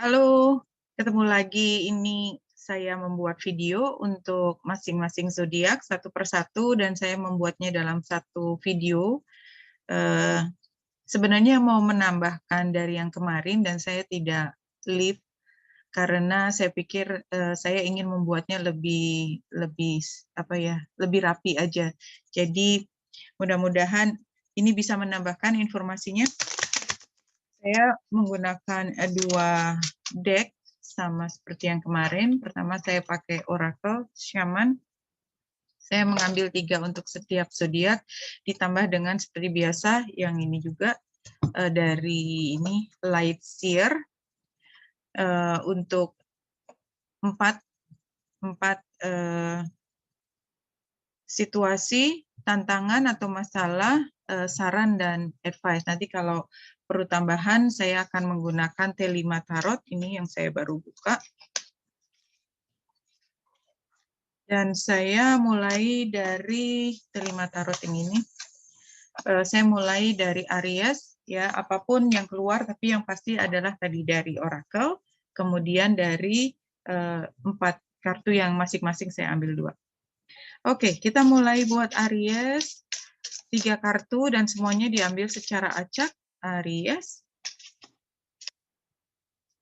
Halo, ketemu lagi. Ini saya membuat video untuk masing-masing zodiak satu persatu dan saya membuatnya dalam satu video. Sebenarnya mau menambahkan dari yang kemarin dan saya tidak live karena saya pikir saya ingin membuatnya lebih rapi aja. Jadi mudah-mudahan ini bisa menambahkan informasinya. Saya menggunakan dua deck sama seperti yang kemarin. Pertama saya pakai Oracle Shaman. Saya mengambil 3 untuk setiap zodiak, ditambah dengan seperti biasa yang ini juga dari ini Light Seer untuk 4 situasi, tantangan atau masalah, saran dan advice. Nanti kalau perlu tambahan, saya akan menggunakan T5 Tarot, ini yang saya baru buka. Dan saya mulai dari T5 Tarot yang ini. Saya mulai dari Aries, ya apapun yang keluar, tapi yang pasti adalah tadi dari Oracle, kemudian dari 4 kartu yang masing-masing saya ambil 2. Oke, kita mulai buat Aries. 3 kartu dan semuanya diambil secara acak. Aries.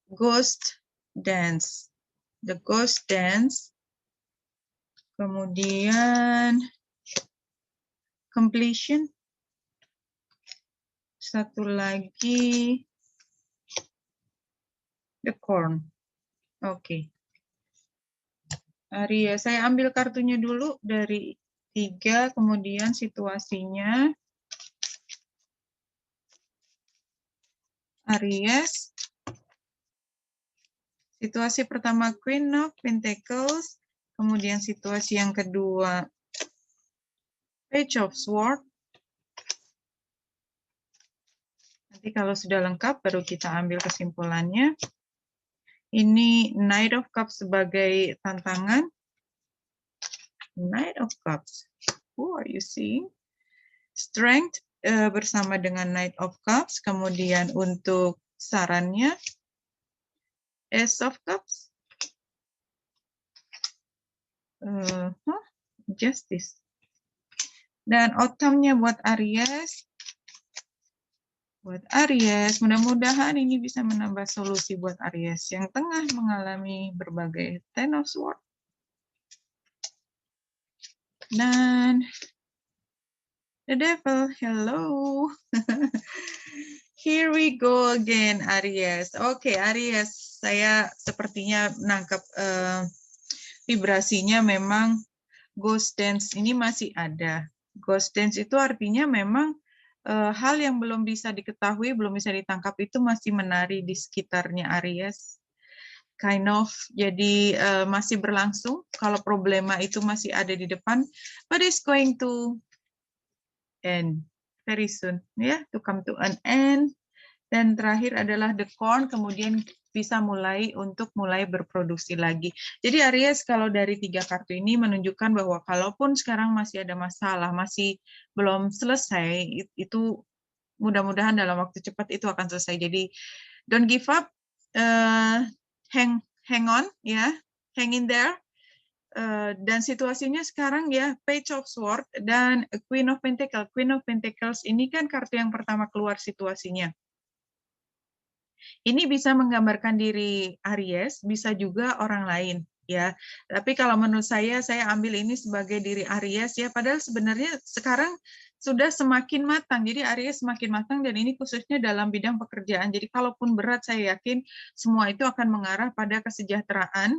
Ghost Dance. The Ghost Dance. Kemudian Completion. Satu lagi The Corn. Oke. Aries, saya ambil kartunya dulu dari 3, kemudian situasinya. Aries. Situasi pertama Queen of Pentacles, kemudian situasi yang kedua Page of Swords. Nanti kalau sudah lengkap baru kita ambil kesimpulannya. Ini Knight of Cups sebagai tantangan. Knight of Cups. Who are you seeing? Strength bersama dengan Knight of Cups. Kemudian untuk sarannya Ace of Cups. Justice. Dan outcome-nya buat Aries. Buat Aries, mudah-mudahan ini bisa menambah solusi buat Aries yang tengah mengalami berbagai Ten of Swords. Dan the Devil, hello. Here we go again, Aries. Oke, Aries, saya sepertinya menangkap vibrasinya memang Ghost Dance ini masih ada. Ghost Dance itu artinya memang hal yang belum bisa diketahui, belum bisa ditangkap itu masih menari di sekitarnya Aries. Kind of, jadi masih berlangsung. Kalau problema itu masih ada di depan, but it's going to end very soon, ya, to come to an end. Dan terakhir adalah The Corn, kemudian bisa mulai berproduksi lagi. Jadi Aries kalau dari 3 kartu ini menunjukkan bahwa kalaupun sekarang masih ada masalah, masih belum selesai, itu mudah-mudahan dalam waktu cepat itu akan selesai. Jadi don't give up, hang on, ya, hang in there. Dan situasinya sekarang ya Page of Swords dan Queen of Pentacles. Queen of Pentacles ini kan kartu yang pertama keluar situasinya. Ini bisa menggambarkan diri Aries, bisa juga orang lain, ya. Tapi kalau menurut saya ambil ini sebagai diri Aries, ya. Padahal sebenarnya sekarang sudah semakin matang. Jadi Aries semakin matang dan ini khususnya dalam bidang pekerjaan. Jadi kalaupun berat, saya yakin semua itu akan mengarah pada kesejahteraan.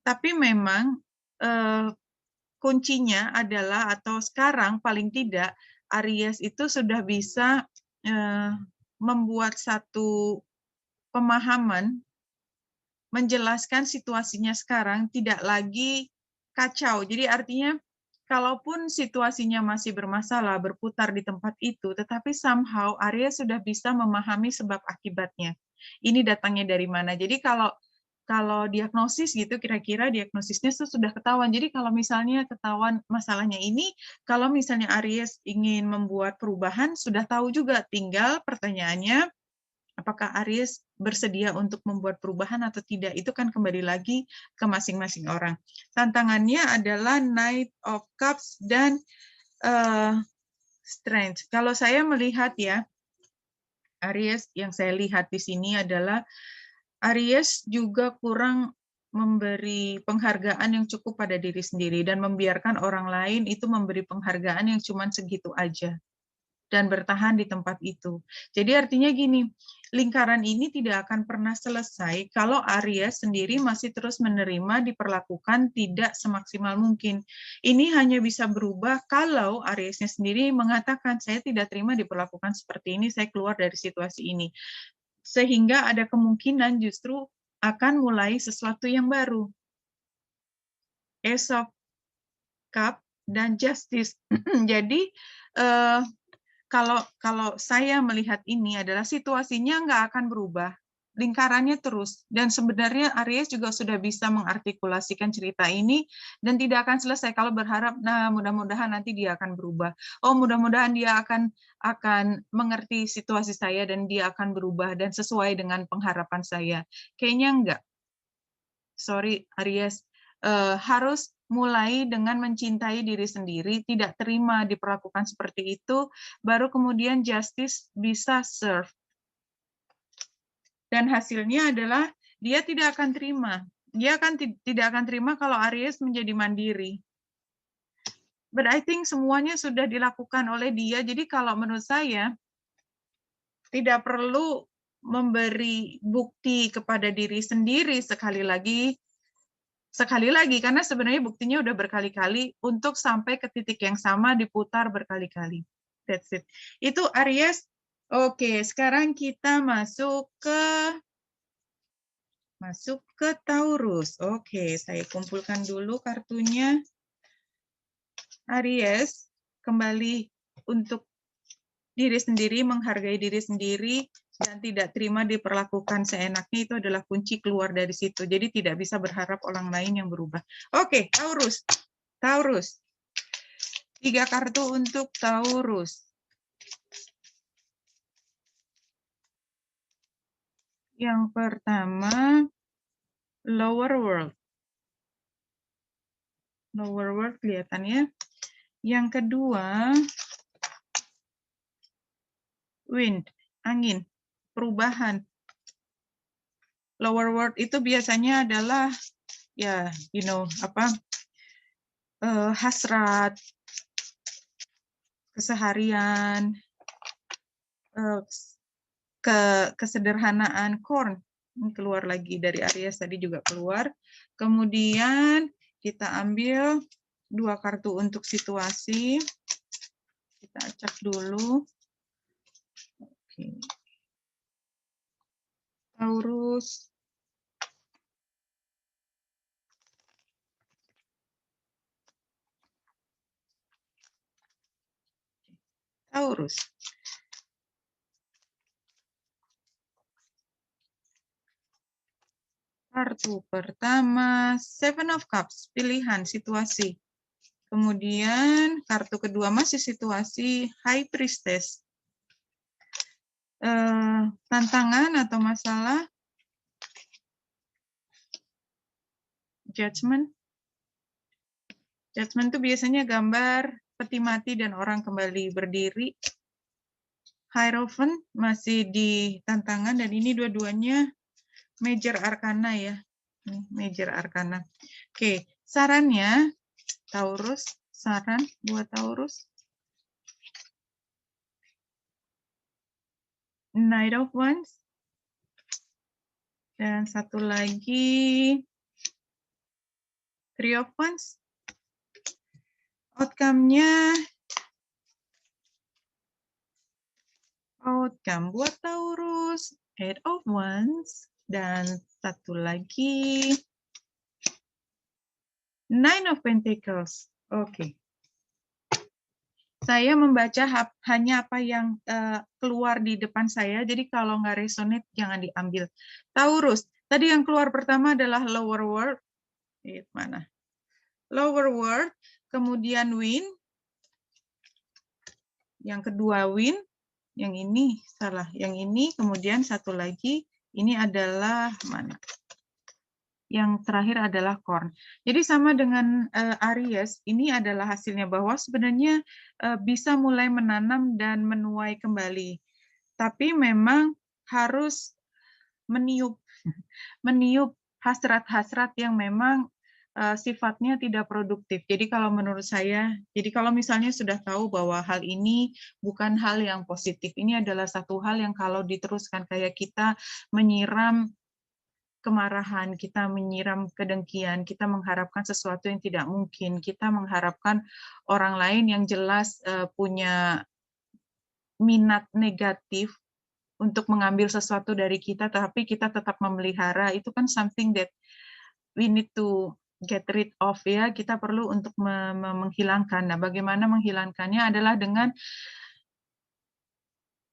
Tapi memang kuncinya adalah, atau sekarang paling tidak, Aries itu sudah bisa membuat satu pemahaman, menjelaskan situasinya sekarang tidak lagi kacau. Jadi artinya, kalaupun situasinya masih bermasalah, berputar di tempat itu, tetapi somehow Aries sudah bisa memahami sebab akibatnya. Ini datangnya dari mana. Jadi kalau diagnosis gitu, kira-kira diagnosisnya sudah ketahuan. Jadi kalau misalnya ketahuan masalahnya ini, kalau misalnya Aries ingin membuat perubahan, sudah tahu juga. Tinggal pertanyaannya, Apakah Aries bersedia untuk membuat perubahan atau tidak? Itu kan kembali lagi ke masing-masing orang. Tantangannya adalah Knight of Cups dan Strength. Kalau saya melihat ya, Aries yang saya lihat di sini adalah Aries juga kurang memberi penghargaan yang cukup pada diri sendiri dan membiarkan orang lain itu memberi penghargaan yang cuma segitu aja dan bertahan di tempat itu. Jadi artinya gini, lingkaran ini tidak akan pernah selesai kalau Aries sendiri masih terus menerima diperlakukan tidak semaksimal mungkin. Ini hanya bisa berubah kalau Ariesnya sendiri mengatakan, saya tidak terima diperlakukan seperti ini, saya keluar dari situasi ini. Sehingga ada kemungkinan justru akan mulai sesuatu yang baru. Ace of Cup dan Justice. Jadi, kalau saya melihat ini adalah situasinya nggak akan berubah, lingkarannya terus. Dan sebenarnya Aries juga sudah bisa mengartikulasikan cerita ini dan tidak akan selesai kalau berharap, nah mudah-mudahan nanti dia akan berubah. Oh mudah-mudahan dia akan mengerti situasi saya dan dia akan berubah dan sesuai dengan pengharapan saya. Kayaknya enggak. Sorry Aries, harus mulai dengan mencintai diri sendiri, tidak terima diperlakukan seperti itu, baru kemudian justice bisa serve. Dan hasilnya adalah dia tidak akan terima. Dia tidak akan terima kalau Aries menjadi mandiri. But I think semuanya sudah dilakukan oleh dia, jadi kalau menurut saya tidak perlu memberi bukti kepada diri sendiri sekali lagi, karena sebenarnya buktinya udah berkali-kali untuk sampai ke titik yang sama diputar berkali-kali. That's it. Itu Aries. Oke, sekarang kita masuk ke Taurus. Oke, saya kumpulkan dulu kartunya. Aries, kembali untuk diri sendiri, menghargai diri sendiri, dan tidak terima diperlakukan seenaknya, itu adalah kunci keluar dari situ. Jadi tidak bisa berharap orang lain yang berubah. Oke, Taurus. Taurus. 3 kartu untuk Taurus. Yang pertama, Lower World. Lower World kelihatannya. Yang kedua, Wind, angin, perubahan. Lower World itu biasanya adalah ya, hasrat, keseharian, kesederhanaan. Corn, ini keluar lagi dari Aries tadi juga keluar. Kemudian kita ambil 2 kartu untuk situasi. Kita acak dulu. Oke. Taurus. Taurus. Kartu pertama, Seven of Cups, pilihan, situasi. Kemudian kartu kedua masih situasi, High Priestess. Tantangan atau masalah, Judgment. Judgment itu biasanya gambar peti mati dan orang kembali berdiri. Hierophant masih di tantangan dan ini dua-duanya Major Arcana ya. Major Arcana. Oke, sarannya Taurus, saran buat Taurus. Knight of Wands. Dan satu lagi Three of Wands. Outcome-nya buat Taurus, Eight of Wands, dan satu lagi Nine of Pentacles. Oke. Saya membaca hanya apa yang keluar di depan saya, jadi kalau nggak resonate jangan diambil. Taurus, tadi yang keluar pertama adalah Lower World. Mana? Lower World, kemudian Wind. Yang kedua Wind, Yang ini salah. Yang ini kemudian satu lagi, ini adalah mana? Yang terakhir adalah corn. Jadi sama dengan Aries, ini adalah hasilnya bahwa sebenarnya bisa mulai menanam dan menuai kembali. Tapi memang harus meniup meniup hasrat-hasrat yang memang sifatnya tidak produktif. Jadi kalau menurut saya, jadi kalau misalnya sudah tahu bahwa hal ini bukan hal yang positif, ini adalah satu hal yang kalau diteruskan kayak kita menyiram kemarahan, kita menyiram kedengkian, kita mengharapkan sesuatu yang tidak mungkin, kita mengharapkan orang lain yang jelas punya minat negatif untuk mengambil sesuatu dari kita, tapi kita tetap memelihara, itu kan something that we need to get rid of ya, kita perlu untuk menghilangkan. Nah, bagaimana menghilangkannya adalah dengan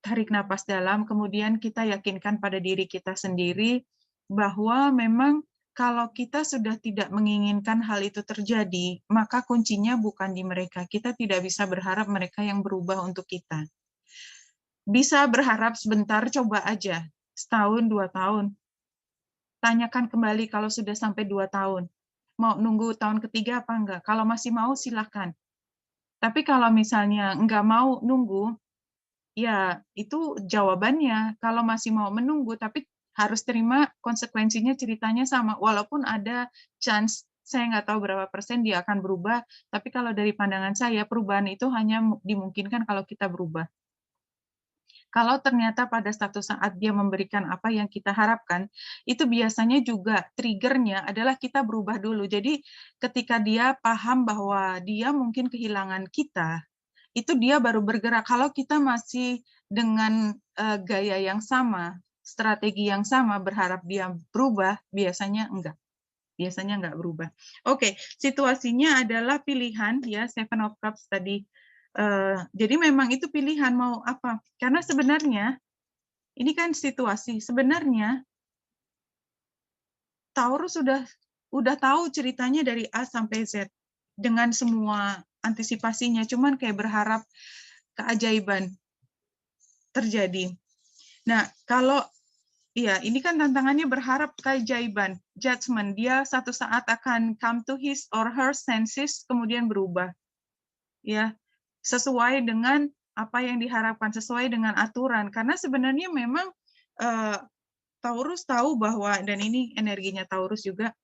tarik napas dalam, kemudian kita yakinkan pada diri kita sendiri bahwa memang kalau kita sudah tidak menginginkan hal itu terjadi, maka kuncinya bukan di mereka. Kita tidak bisa berharap mereka yang berubah untuk kita. Bisa berharap sebentar, coba aja. Setahun, 2 tahun. Tanyakan kembali kalau sudah sampai 2 tahun. Mau nunggu tahun ketiga apa enggak? Kalau masih mau, silakan. Tapi kalau misalnya enggak mau nunggu, ya, itu jawabannya. Kalau masih mau menunggu, tapi harus terima konsekuensinya, ceritanya sama. Walaupun ada chance, saya nggak tahu berapa persen dia akan berubah, tapi kalau dari pandangan saya, perubahan itu hanya dimungkinkan kalau kita berubah. Kalau ternyata pada satu saat dia memberikan apa yang kita harapkan, itu biasanya juga trigger-nya adalah kita berubah dulu. Jadi ketika dia paham bahwa dia mungkin kehilangan kita, itu dia baru bergerak. Kalau kita masih dengan gaya yang sama, strategi yang sama, berharap dia berubah, biasanya enggak. Biasanya enggak berubah. Oke, situasinya adalah pilihan, ya, Seven of Cups tadi. Jadi memang itu pilihan mau apa. Karena sebenarnya, ini kan situasi. Sebenarnya, Taurus udah tahu ceritanya dari A sampai Z. Dengan semua antisipasinya. Cuman kayak berharap keajaiban terjadi. Nah, kalau iya, ini kan tantangannya berharap keajaiban, judgment. Dia satu saat akan come to his or her senses, kemudian berubah. Ya, sesuai dengan apa yang diharapkan, sesuai dengan aturan. Karena sebenarnya memang Taurus tahu bahwa, dan ini energinya Taurus juga,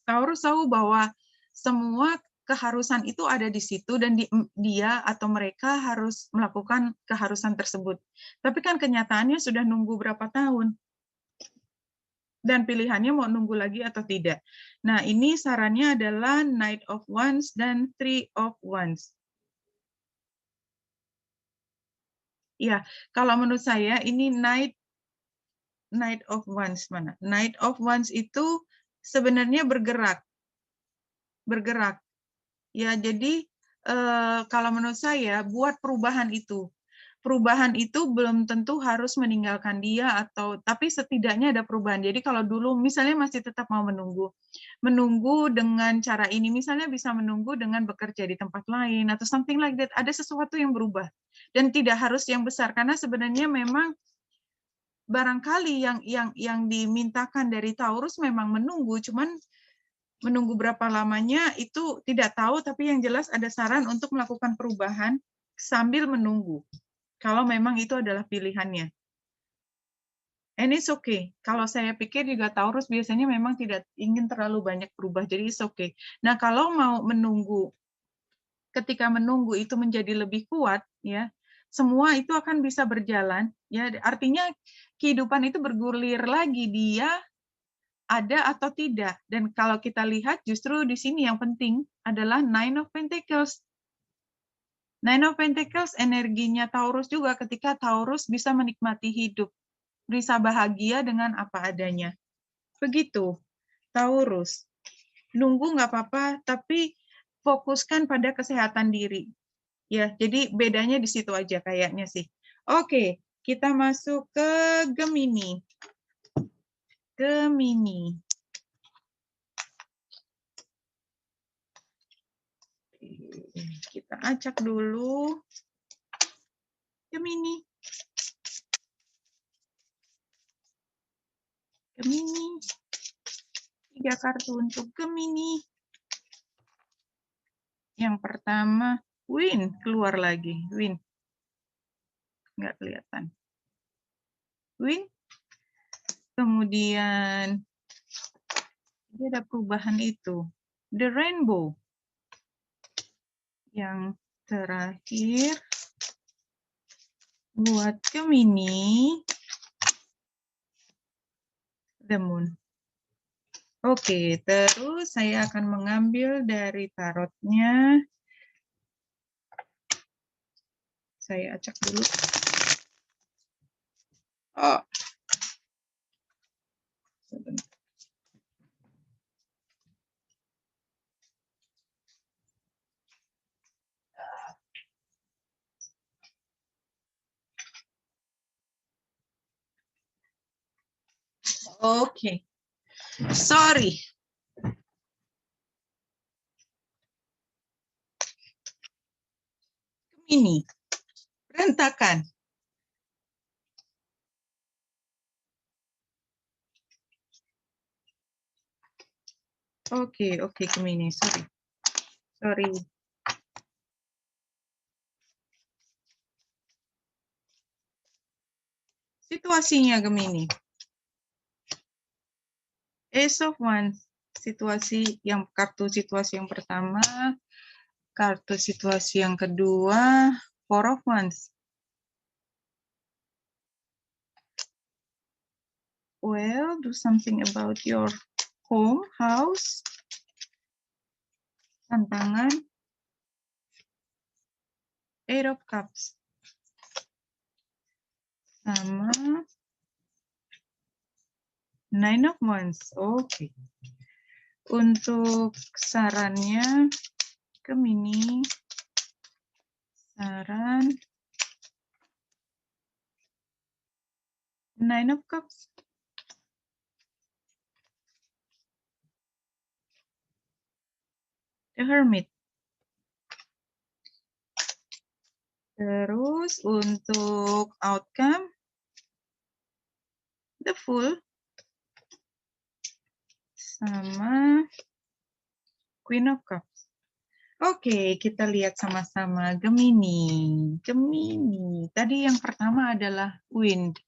Taurus tahu bahwa semua keharusan itu ada di situ dan dia atau mereka harus melakukan keharusan tersebut. Tapi kan kenyataannya sudah nunggu berapa tahun. Dan pilihannya mau nunggu lagi atau tidak. Nah, ini sarannya adalah Knight of Wands dan Three of Wands. Ya, kalau menurut saya ini Knight of Wands mana? Knight of Wands itu sebenarnya bergerak. Ya, jadi kalau menurut saya buat perubahan itu. Perubahan itu belum tentu harus meninggalkan dia tapi setidaknya ada perubahan. Jadi kalau dulu misalnya masih tetap mau menunggu dengan cara ini, misalnya bisa menunggu dengan bekerja di tempat lain atau something like that. Ada sesuatu yang berubah dan tidak harus yang besar karena sebenarnya memang barangkali yang dimintakan dari Taurus memang menunggu, cuman menunggu berapa lamanya itu tidak tahu, tapi yang jelas ada saran untuk melakukan perubahan sambil menunggu. Kalau memang itu adalah pilihannya. And it's okay. Kalau saya pikir juga Taurus biasanya memang tidak ingin terlalu banyak berubah, jadi it's okay. Nah, kalau mau menunggu, ketika menunggu itu menjadi lebih kuat, ya, semua itu akan bisa berjalan. Ya, artinya kehidupan itu bergulir lagi, dia ada atau tidak. Dan kalau kita lihat justru di sini yang penting adalah Nine of Pentacles. Nine of Pentacles energinya Taurus juga ketika Taurus bisa menikmati hidup, bisa bahagia dengan apa adanya. Begitu, Taurus. Nunggu nggak apa-apa, tapi fokuskan pada kesehatan diri. Ya, jadi bedanya di situ aja kayaknya sih. Oke, kita masuk ke Gemini. Gemini. Kita acak dulu. Gemini. Gemini. 3 kartu untuk Gemini. Yang pertama, Win. Keluar lagi. Win. Nggak kelihatan. Win. Kemudian, ada perubahan itu. The Rainbow. Yang terakhir, buat Gemini, The Moon. Oke, terus saya akan mengambil dari tarotnya. Saya acak dulu. Oh. Oke. Sorry. Gemini. Berantakan. Oke, Gemini, sorry. Situasinya Gemini. Ace of Wands, kartu situasi yang pertama, kartu situasi yang kedua, Four of Wands. Well, do something about your home, house. Tantangan. Eight of Cups. Sama Nine of Wands. Oke. Untuk sarannya, Gemini, saran Nine of Cups. The Hermit. Terus untuk outcome, The Fool, sama Queen of Cups. Oke, kita lihat sama-sama Gemini. Gemini. Tadi yang pertama adalah Wind.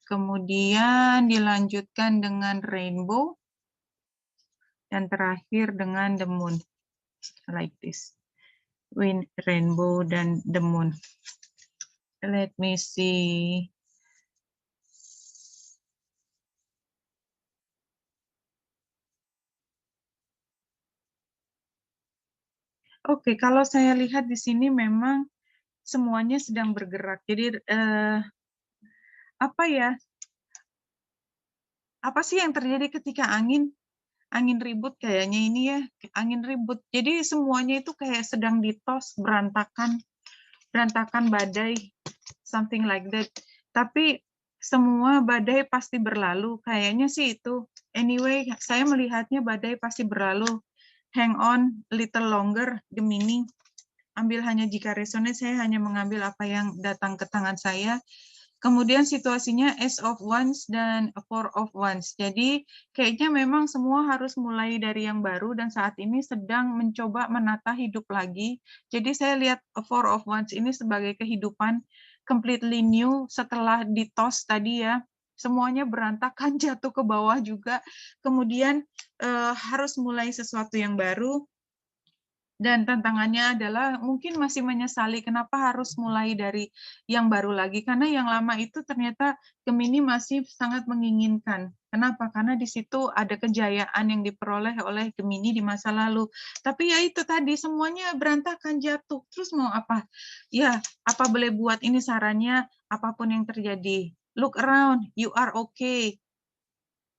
Kemudian dilanjutkan dengan Rainbow. Dan terakhir dengan The Moon. Like this. Wind, Rainbow, dan The Moon. Let me see. Oke, kalau saya lihat di sini memang semuanya sedang bergerak. Jadi apa ya? Apa sih yang terjadi ketika angin ribut kayaknya ini ya, angin ribut. Jadi semuanya itu kayak sedang ditos, berantakan badai, something like that. Tapi semua badai pasti berlalu, kayaknya sih itu. Anyway, saya melihatnya badai pasti berlalu. Hang on little longer, Gemini. Ambil hanya jika resonate, saya hanya mengambil apa yang datang ke tangan saya. Kemudian situasinya Ace of Wands dan Four of Wands. Jadi kayaknya memang semua harus mulai dari yang baru dan saat ini sedang mencoba menata hidup lagi. Jadi saya lihat Four of Wands ini sebagai kehidupan completely new setelah ditos tadi ya. Semuanya berantakan, jatuh ke bawah juga. Kemudian harus mulai sesuatu yang baru. Dan tantangannya adalah mungkin masih menyesali kenapa harus mulai dari yang baru lagi. Karena yang lama itu ternyata Gemini masih sangat menginginkan. Kenapa? Karena di situ ada kejayaan yang diperoleh oleh Gemini di masa lalu. Tapi ya itu tadi, semuanya berantakan, jatuh. Terus mau apa? Ya, apa boleh buat? Ini sarannya, apapun yang terjadi. Look around, you are okay.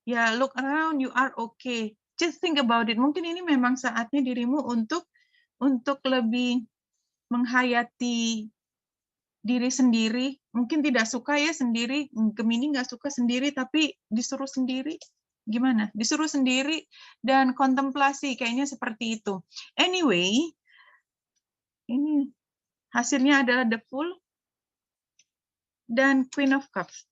Ya, look around, you are okay. Just think about it. Mungkin ini memang saatnya dirimu untuk lebih menghayati diri sendiri. Mungkin tidak suka ya sendiri, Gemini nggak suka sendiri, tapi disuruh sendiri. Gimana? Disuruh sendiri dan kontemplasi, kayaknya seperti itu. Anyway, ini hasilnya adalah The Fool. dan Queen of Cups.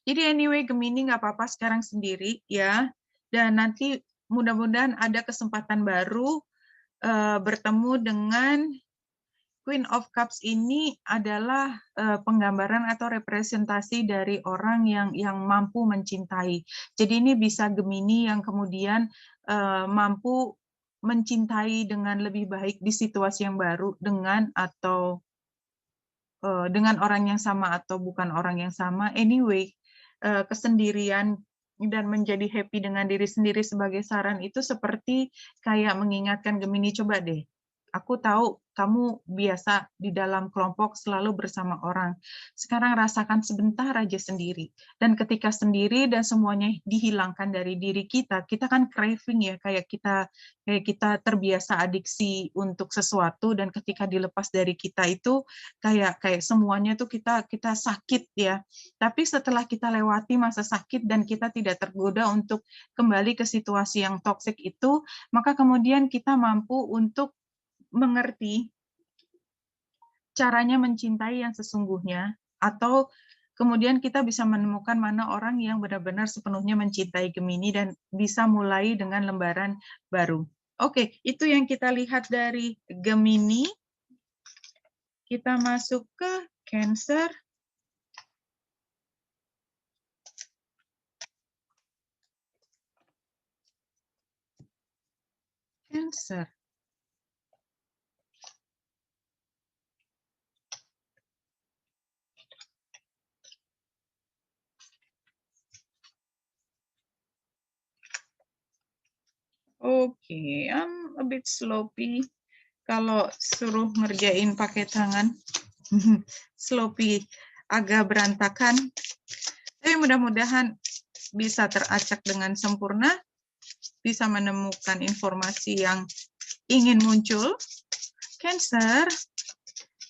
Jadi anyway, Gemini nggak apa-apa sekarang sendiri ya. Dan nanti mudah-mudahan ada kesempatan baru bertemu dengan Queen of Cups. Ini adalah penggambaran atau representasi dari orang yang mampu mencintai. Jadi ini bisa Gemini yang kemudian mampu mencintai dengan lebih baik di situasi yang baru dengan atau dengan orang yang sama atau bukan orang yang sama. Anyway, kesendirian dan menjadi happy dengan diri sendiri sebagai saran itu seperti kayak mengingatkan Gemini, coba deh, aku tahu kamu biasa di dalam kelompok selalu bersama orang. Sekarang rasakan sebentar aja sendiri. Dan ketika sendiri dan semuanya dihilangkan dari diri kita kan craving ya, kayak kita terbiasa adiksi untuk sesuatu, dan ketika dilepas dari kita itu kayak semuanya tuh kita sakit ya. Tapi setelah kita lewati masa sakit dan kita tidak tergoda untuk kembali ke situasi yang toksik itu, maka kemudian kita mampu untuk mengerti caranya mencintai yang sesungguhnya, atau kemudian kita bisa menemukan mana orang yang benar-benar sepenuhnya mencintai Gemini dan bisa mulai dengan lembaran baru. Oke, itu yang kita lihat dari Gemini. Kita masuk ke Cancer. Cancer. Oke, I'm a bit sloppy kalau suruh ngerjain pakai tangan. Sloppy, agak berantakan. Tapi mudah-mudahan bisa teracak dengan sempurna, bisa menemukan informasi yang ingin muncul. Cancer,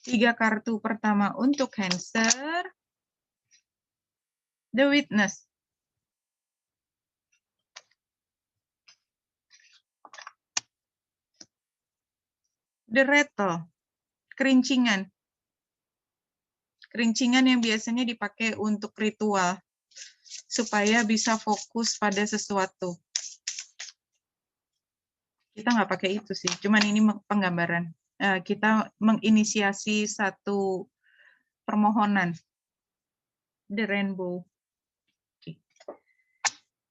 3 kartu pertama untuk Cancer. The Witness. The Rattle, kerincingan. Kerincingan yang biasanya dipakai untuk ritual, supaya bisa fokus pada sesuatu. Kita nggak pakai itu sih, cuman ini penggambaran. Kita menginisiasi satu permohonan. The Rainbow. Oke.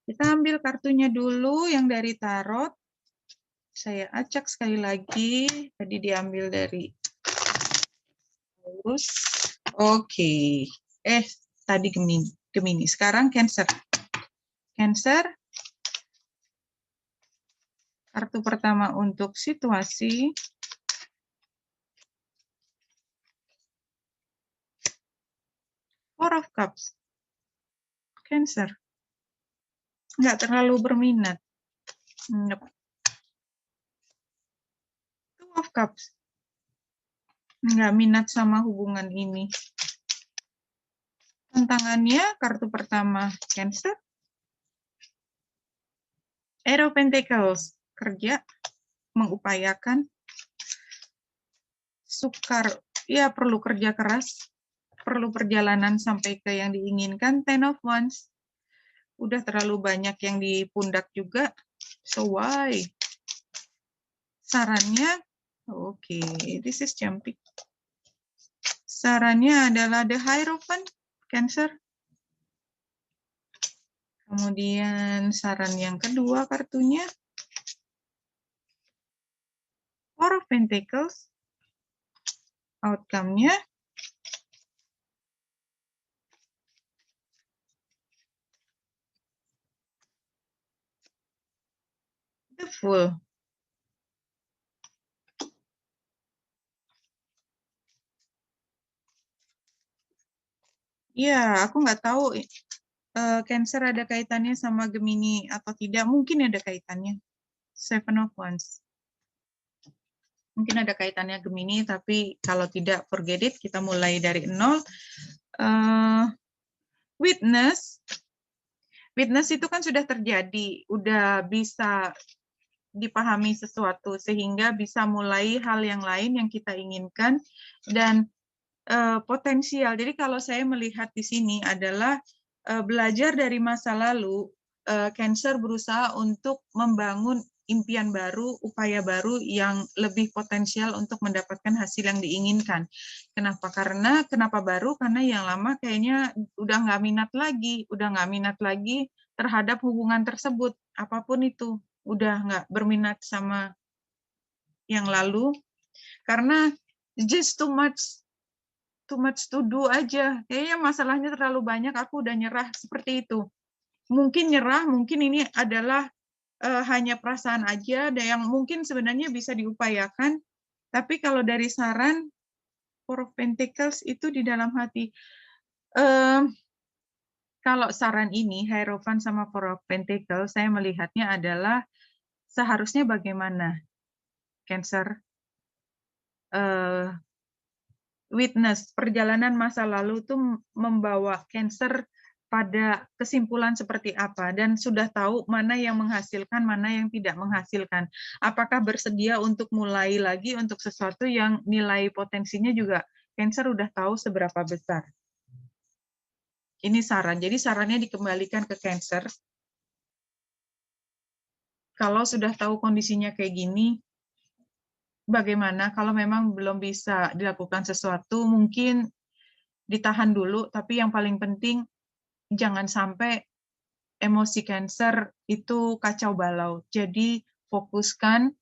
Kita ambil kartunya dulu yang dari tarot. Saya acak sekali lagi. Tadi diambil dari Taurus. Oke. Tadi Gemini. Sekarang Cancer. Cancer. Kartu pertama untuk situasi. Four of Cups. Cancer. Nggak terlalu berminat. Nope. Two of Cups. Nggak minat sama hubungan ini. Tantangannya, kartu pertama Cancer. Eight of Pentacles. Kerja, mengupayakan. Sukar, ya perlu kerja keras. Perlu perjalanan sampai ke yang diinginkan. Ten of Wands. Udah terlalu banyak yang di pundak juga. So why? Sarannya, oke, this is jumping. Sarannya adalah The Hierophant, Cancer. Kemudian saran yang kedua kartunya, Four of Pentacles. Outcome-nya, The Fool. Ya, aku nggak tahu Cancer ada kaitannya sama Gemini atau tidak. Mungkin ada kaitannya. Seven of Wands. Mungkin ada kaitannya Gemini, tapi kalau tidak, forget it. Kita mulai dari nol. Witness. Witness itu kan sudah terjadi. Udah bisa dipahami sesuatu, sehingga bisa mulai hal yang lain yang kita inginkan. Dan potensial. Jadi kalau saya melihat di sini adalah belajar dari masa lalu, Cancer berusaha untuk membangun impian baru, upaya baru yang lebih potensial untuk mendapatkan hasil yang diinginkan. Kenapa? Kenapa baru? Karena yang lama kayaknya udah nggak minat lagi terhadap hubungan tersebut, apapun itu, udah nggak berminat sama yang lalu, karena just too much to do aja. Kayaknya masalahnya terlalu banyak, aku udah nyerah, seperti itu. Mungkin nyerah, mungkin ini adalah hanya perasaan aja, ada yang mungkin sebenarnya bisa diupayakan, tapi kalau dari saran, Four of Pentacles itu di dalam hati. Kalau saran ini, Hierophant sama Four of Pentacles, saya melihatnya adalah seharusnya bagaimana, Cancer? Witness, perjalanan masa lalu itu membawa Cancer pada kesimpulan seperti apa, dan sudah tahu mana yang menghasilkan, mana yang tidak menghasilkan. Apakah bersedia untuk mulai lagi untuk sesuatu yang nilai potensinya juga Cancer udah tahu seberapa besar. Ini saran, jadi sarannya dikembalikan ke Cancer. Kalau sudah tahu kondisinya kayak gini, bagaimana kalau memang belum bisa dilakukan sesuatu, mungkin ditahan dulu, tapi yang paling penting jangan sampai emosi Cancer itu kacau balau. Jadi fokuskan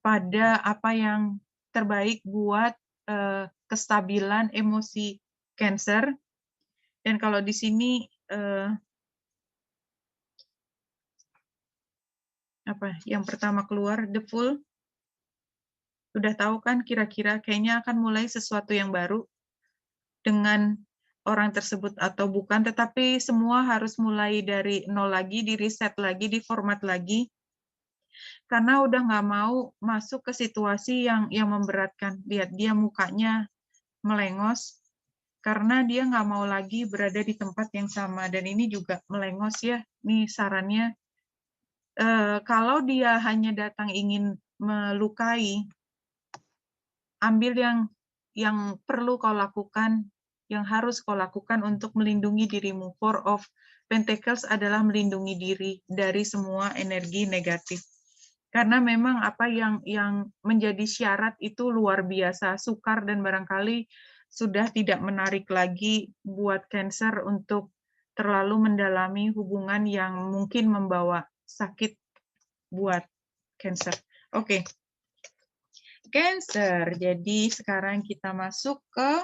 pada apa yang terbaik buat kestabilan emosi Cancer. Dan kalau di sini apa yang pertama keluar, The Fool, udah tahu kan kira-kira kayaknya akan mulai sesuatu yang baru dengan orang tersebut atau bukan, tetapi semua harus mulai dari nol lagi, di reset lagi, di format lagi, karena udah nggak mau masuk ke situasi yang memberatkan. Lihat dia mukanya melengos, karena dia nggak mau lagi berada di tempat yang sama, dan ini juga melengos ya, nih sarannya. Kalau dia hanya datang ingin melukai, ambil yang perlu kau lakukan, yang harus kau lakukan untuk melindungi dirimu. Four of Pentacles adalah melindungi diri dari semua energi negatif. Karena memang apa yang menjadi syarat itu luar biasa, sukar, dan barangkali sudah tidak menarik lagi buat Cancer untuk terlalu mendalami hubungan yang mungkin membawa sakit buat Cancer. Oke. Cancer. Jadi sekarang kita masuk ke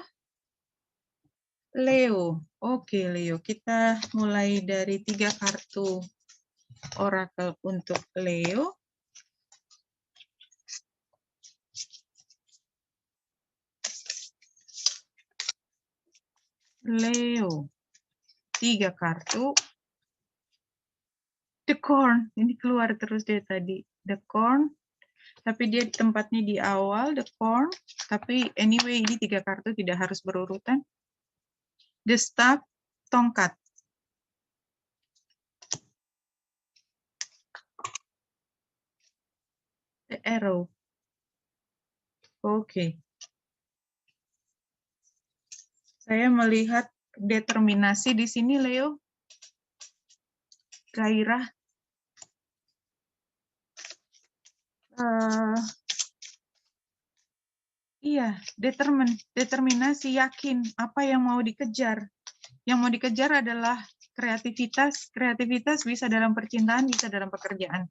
Leo. Oke, Leo. Kita mulai dari 3 kartu oracle untuk Leo. Leo. 3 kartu. The Corn. Ini keluar terus dia tadi. The Corn. Tapi dia tempatnya di awal, The Corn. Tapi anyway, ini 3 kartu tidak harus berurutan. The Staff, tongkat. The Arrow. Oke. Saya melihat determinasi di sini, Leo. Gairah. Iya, determinasi, yakin apa yang mau dikejar. Yang mau dikejar adalah kreativitas. Kreativitas bisa dalam percintaan, bisa dalam pekerjaan.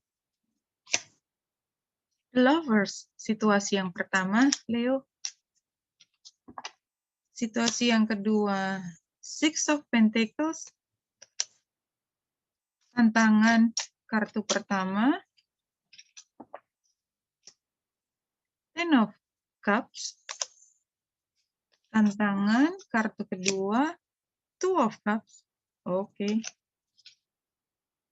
Lovers, situasi yang pertama, Leo. Situasi yang kedua, Six of Pentacles. Tantangan kartu pertama. Ten of Cups. Tantangan kartu kedua, Two of Cups. Oke.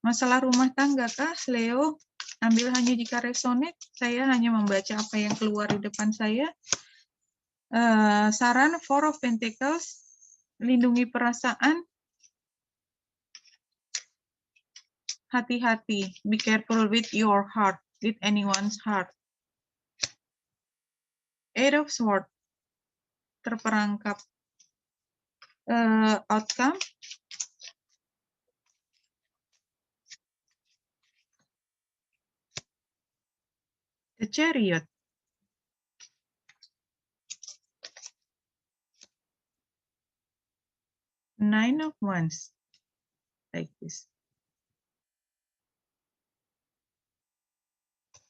Masalah rumah tangga kah, Leo? Ambil hanya jika resonate. Saya hanya membaca apa yang keluar di depan saya. Saran Four of Pentacles, lindungi perasaan. Hati-hati. Be careful with your heart, with anyone's heart. Eight of Swords, terperangkap. Outcome. The Chariot. Nine of Wands. Like this.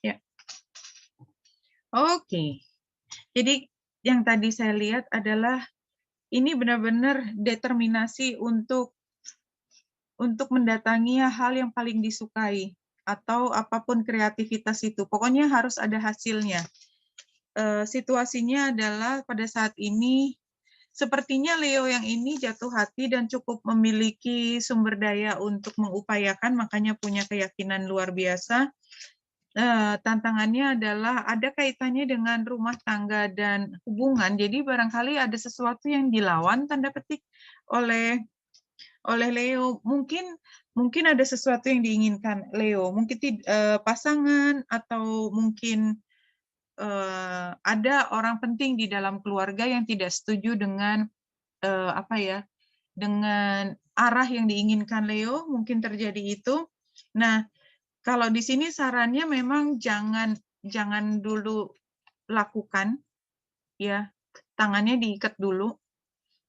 Ya. Oke. Jadi yang tadi saya lihat adalah ini benar-benar determinasi untuk mendatangi hal yang paling disukai atau apapun kreativitas itu. Pokoknya harus ada hasilnya. Situasinya adalah pada saat ini sepertinya Leo yang ini jatuh hati dan cukup memiliki sumber daya untuk mengupayakan, makanya punya keyakinan luar biasa. Tantangannya adalah ada kaitannya dengan rumah tangga dan hubungan. Jadi barangkali ada sesuatu yang dilawan tanda petik oleh Leo. Mungkin ada sesuatu yang diinginkan Leo. Mungkin pasangan atau mungkin ada orang penting di dalam keluarga yang tidak setuju dengan dengan arah yang diinginkan Leo. Mungkin terjadi itu. Nah, kalau di sini sarannya memang jangan dulu lakukan, ya, tangannya diikat dulu,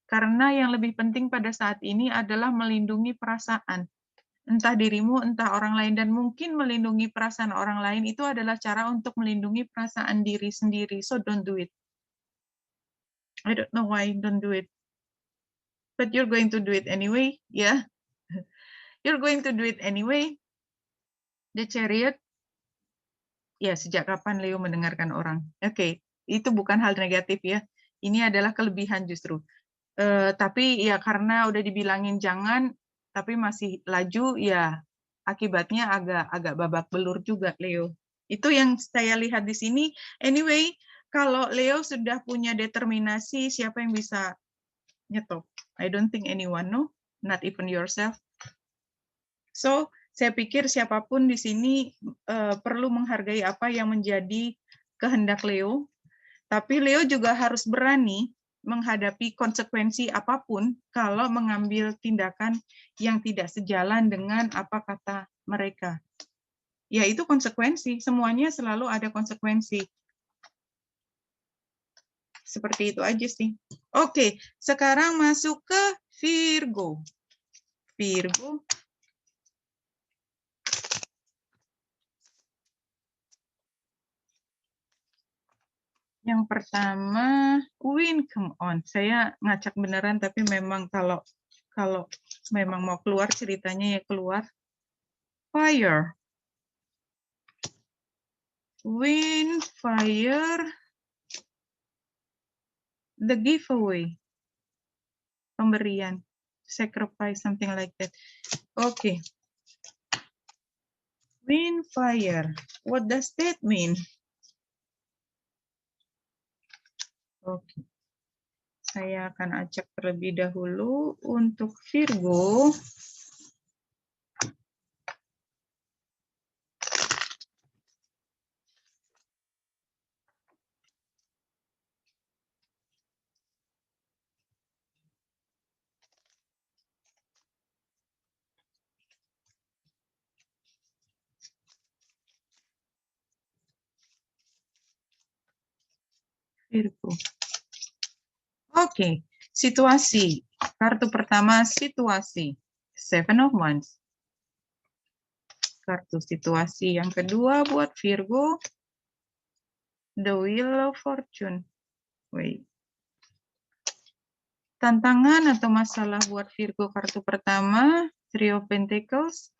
karena yang lebih penting pada saat ini adalah melindungi perasaan, entah dirimu, entah orang lain, dan mungkin melindungi perasaan orang lain itu adalah cara untuk melindungi perasaan diri sendiri. So don't do it. I don't know why don't do it, but you're going to do it anyway, ya. Yeah? You're going to do it anyway. The Chariot. Ya, sejak kapan Leo mendengarkan orang? Oke, itu bukan hal negatif ya. Ini adalah kelebihan justru. Tapi ya karena udah dibilangin jangan, tapi masih laju, ya akibatnya agak babak belur juga Leo. Itu yang saya lihat di sini. Anyway, kalau Leo sudah punya determinasi, siapa yang bisa nyetop? I don't think anyone, no? Not even yourself. So, saya pikir siapapun di sini perlu menghargai apa yang menjadi kehendak Leo, tapi Leo juga harus berani menghadapi konsekuensi apapun kalau mengambil tindakan yang tidak sejalan dengan apa kata mereka. Ya, itu konsekuensi, semuanya selalu ada konsekuensi. Seperti itu aja sih. Oke, sekarang masuk ke Virgo. Virgo. Yang pertama, Queen, come on. Saya ngacak beneran, tapi memang kalau memang mau keluar ceritanya ya keluar. Fire. Queen, fire. The giveaway. Pemberian. Sacrifice, something like that. Okay. Queen, fire. What does that mean? Oke. Saya akan acak terlebih dahulu untuk Virgo. Virgo. Oke, situasi. Kartu pertama, situasi. Seven of Wands. Kartu situasi yang kedua buat Virgo. The Wheel of Fortune. Wait. Tantangan atau masalah buat Virgo kartu pertama, Three of Pentacles.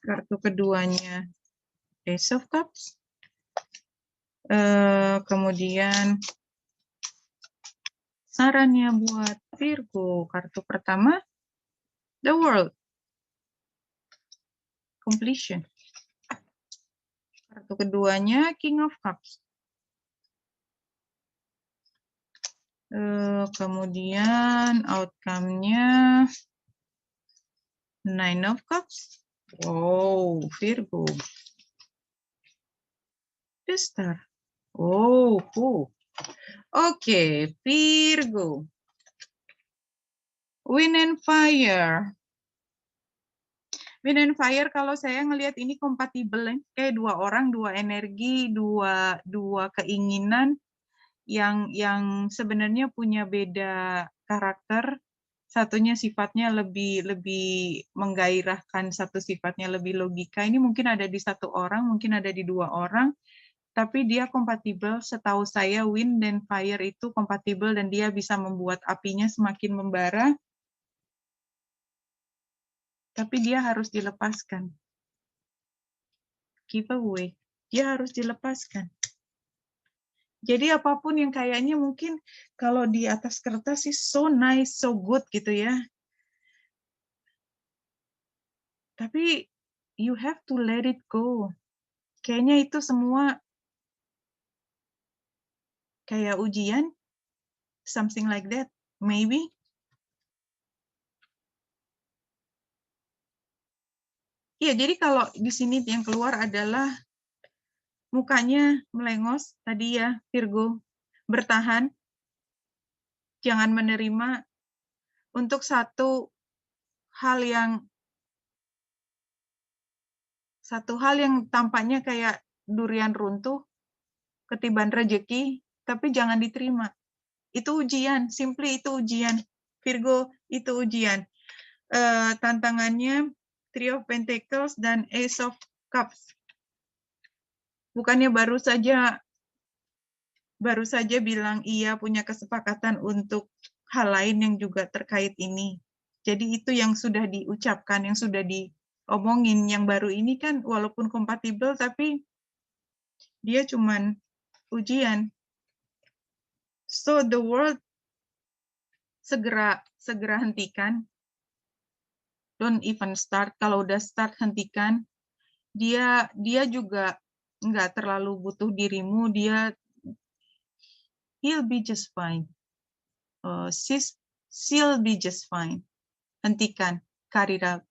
Kartu keduanya, Ace of Cups. Kemudian sarannya buat Virgo kartu pertama, The World. Completion. Kartu keduanya, King of Cups. Kemudian outcome-nya Nine of Cups. Wow, Virgo. The Star. Oh, cool. Oke, Virgo. Wind and fire. Wind and fire kalau saya ngelihat ini kompatibel, kayak dua orang, dua energi, dua keinginan yang sebenarnya punya beda karakter. Satunya sifatnya lebih menggairahkan, satu sifatnya lebih logika. Ini mungkin ada di satu orang, mungkin ada di dua orang, tapi dia kompatibel. Setahu saya wind dan fire itu kompatibel dan dia bisa membuat apinya semakin membara. Tapi dia harus dilepaskan. Giveaway. Dia harus dilepaskan. Jadi apapun yang kayaknya mungkin kalau di atas kertas sih so nice, so good gitu ya. Tapi you have to let it go. Kayaknya itu semua kayak ujian, something like that, maybe. Iya, jadi kalau di sini yang keluar adalah mukanya melengos, tadi ya, Virgo, bertahan, jangan menerima untuk satu hal yang tampaknya kayak durian runtuh, ketiban rejeki, tapi jangan diterima. Itu ujian, simply itu ujian. Virgo, itu ujian. Tantangannya Three of Pentacles dan Ace of Cups. Bukannya baru saja bilang iya punya kesepakatan untuk hal lain yang juga terkait ini. Jadi itu yang sudah diucapkan, yang sudah diomongin. Yang baru ini kan walaupun kompatibel tapi dia cuman ujian. So the world segera hentikan. Don't even start. Kalau udah start, hentikan. Dia juga nggak terlalu butuh dirimu. He'll be just fine. She'll be just fine. Hentikan. Cut it out.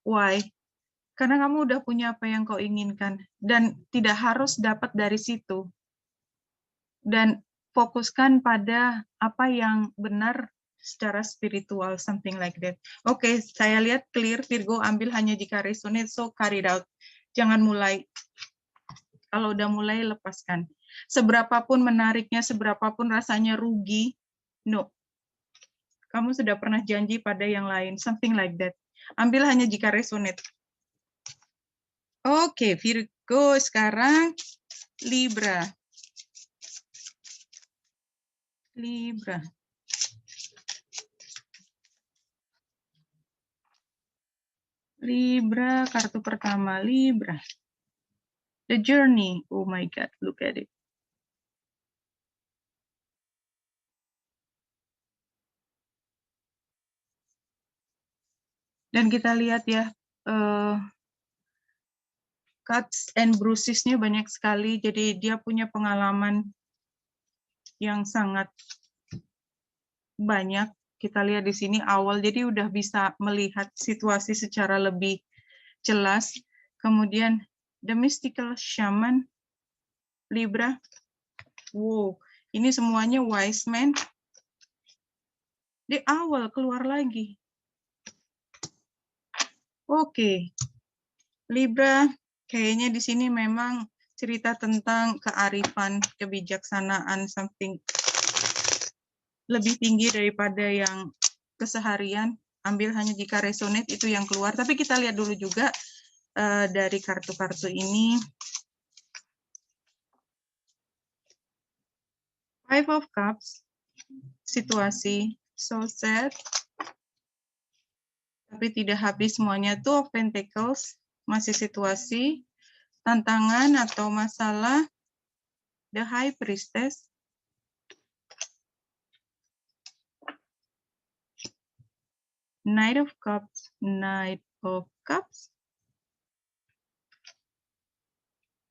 Why? Karena kamu udah punya apa yang kau inginkan. Dan tidak harus dapat dari situ. Dan fokuskan pada apa yang benar secara spiritual, something like that. Oke, saya lihat clear, Virgo, ambil hanya jika resonate, so cut it out. Jangan mulai. Kalau udah mulai, lepaskan. Seberapapun menariknya, seberapapun rasanya rugi, no. Kamu sudah pernah janji pada yang lain, something like that. Ambil hanya jika resonate. Oke, Virgo, sekarang Libra. Libra, kartu pertama, Libra. The journey, oh my God, look at it. Dan kita lihat ya, cuts and bruises-nya banyak sekali, jadi dia punya pengalaman yang sangat banyak. Kita lihat di sini awal, jadi udah bisa melihat situasi secara lebih jelas. Kemudian The Mystical Shaman, Libra. Wow, ini semuanya wise man. Di awal keluar lagi. Oke, Libra, kayaknya di sini memang cerita tentang kearifan, kebijaksanaan, something lebih tinggi daripada yang keseharian. Ambil hanya jika resonate, itu yang keluar. Tapi kita lihat dulu juga dari kartu-kartu ini. Five of Cups, situasi so sad, tapi tidak habis semuanya. Two of Pentacles, masih situasi, tantangan atau masalah. The High Priestess, Knight of Cups.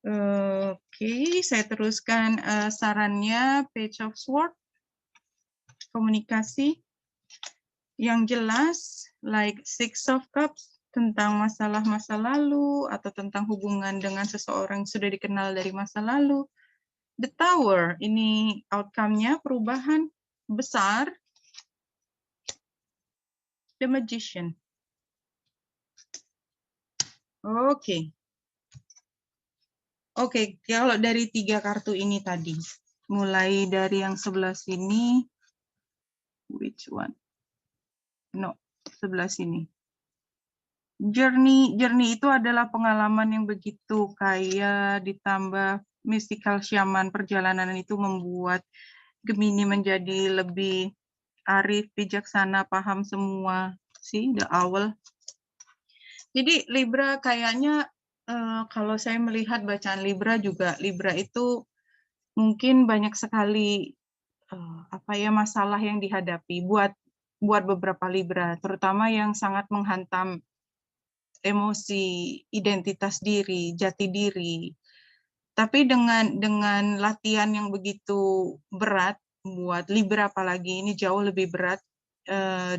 Oke, saya teruskan sarannya. Page of Swords, komunikasi yang jelas, like Six of Cups, tentang masalah masa lalu atau tentang hubungan dengan seseorang yang sudah dikenal dari masa lalu. The Tower, ini outcome-nya perubahan besar, The Magician. Oke. Oke, kalau dari 3 kartu ini tadi, mulai dari yang sebelah sini, which one? No, sebelah sini. Journey itu adalah pengalaman yang begitu kaya, ditambah mystical shaman. Perjalanan itu membuat Gemini menjadi lebih arif, bijaksana, paham semua. See, the owl. Jadi Libra kayaknya kalau saya melihat bacaan Libra juga, Libra itu mungkin banyak sekali masalah yang dihadapi buat beberapa Libra, terutama yang sangat menghantam emosi, identitas diri, jati diri. Tapi dengan latihan yang begitu berat buat Libra, apalagi ini jauh lebih berat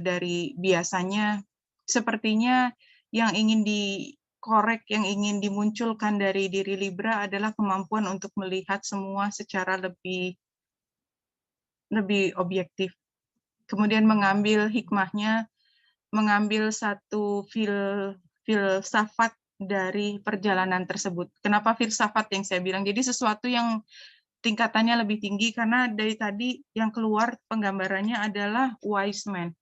dari biasanya, sepertinya yang ingin dikorek, yang ingin dimunculkan dari diri Libra adalah kemampuan untuk melihat semua secara lebih objektif. Kemudian mengambil hikmahnya, mengambil satu filsafat dari perjalanan tersebut. Kenapa filsafat yang saya bilang? Jadi sesuatu yang tingkatannya lebih tinggi, karena dari tadi yang keluar penggambarannya adalah wise man.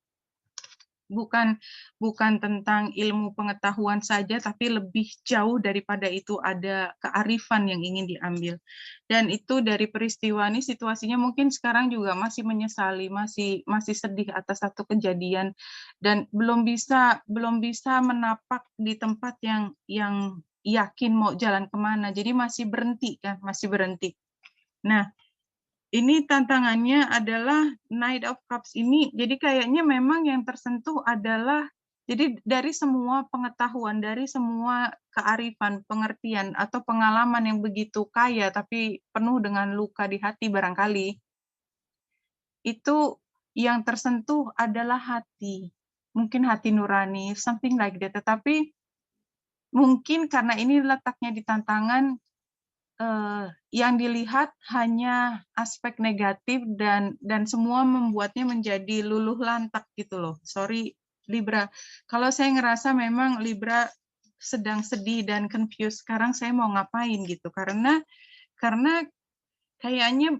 Bukan tentang ilmu pengetahuan saja, tapi lebih jauh daripada itu, ada kearifan yang ingin diambil. Dan itu dari peristiwa ini, situasinya mungkin sekarang juga masih menyesali, masih sedih atas satu kejadian, dan belum bisa menapak di tempat yang yakin mau jalan kemana. Jadi masih berhenti kan, masih berhenti. Nah, ini tantangannya adalah Knight of Cups ini, jadi kayaknya memang yang tersentuh adalah, jadi dari semua pengetahuan, dari semua kearifan, pengertian, atau pengalaman yang begitu kaya, tapi penuh dengan luka di hati barangkali, itu yang tersentuh adalah hati. Mungkin hati nurani, something like that. Tetapi mungkin karena ini letaknya di tantangan, yang dilihat hanya aspek negatif dan semua membuatnya menjadi luluh lantak gitu loh. Sorry Libra. Kalau saya ngerasa memang Libra sedang sedih dan confused, sekarang saya mau ngapain gitu. Karena kayaknya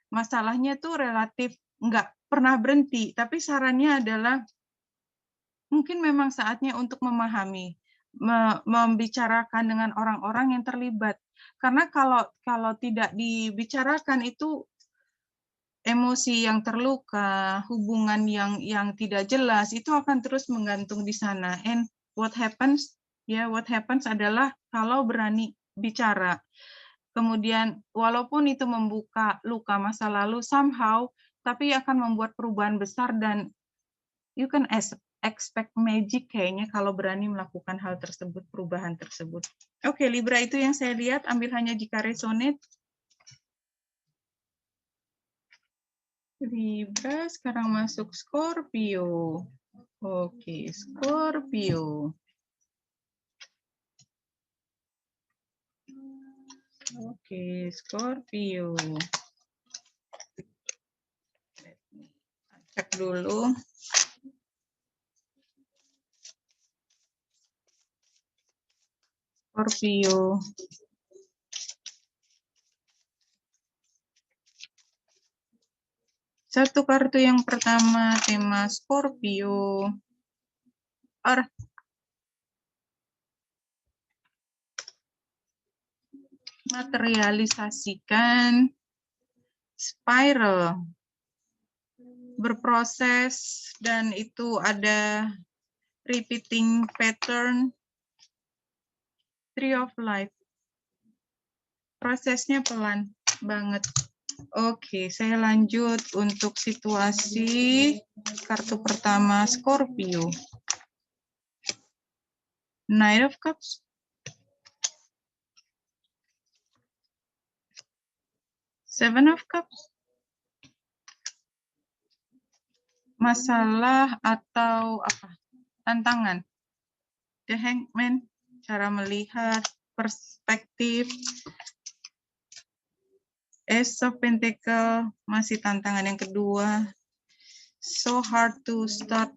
masalahnya tuh relatif nggak pernah berhenti, tapi sarannya adalah mungkin memang saatnya untuk memahami, membicarakan dengan orang-orang yang terlibat. Karena kalau tidak dibicarakan itu emosi yang terluka, hubungan yang tidak jelas itu akan terus menggantung di sana. And what happens adalah kalau berani bicara. Kemudian walaupun itu membuka luka masa lalu somehow, tapi akan membuat perubahan besar, dan you can expect magic kayaknya kalau berani melakukan hal tersebut, perubahan tersebut. Oke, Libra itu yang saya lihat, ambil hanya jika resonate. Libra sekarang masuk Scorpio. Oke, Scorpio. Oke, Scorpio. Cek dulu. Scorpio. Satu kartu yang pertama, tema Scorpio. Materialisasikan spiral. Berproses, dan itu ada repeating pattern. Tree of Life. Prosesnya pelan banget. Oke, saya lanjut untuk situasi kartu pertama Scorpio. Knight of Cups. Seven of Cups. Masalah atau apa? Tantangan. The Hangman, cara melihat, perspektif. Ace of Pentacle masih tantangan yang kedua. So hard to start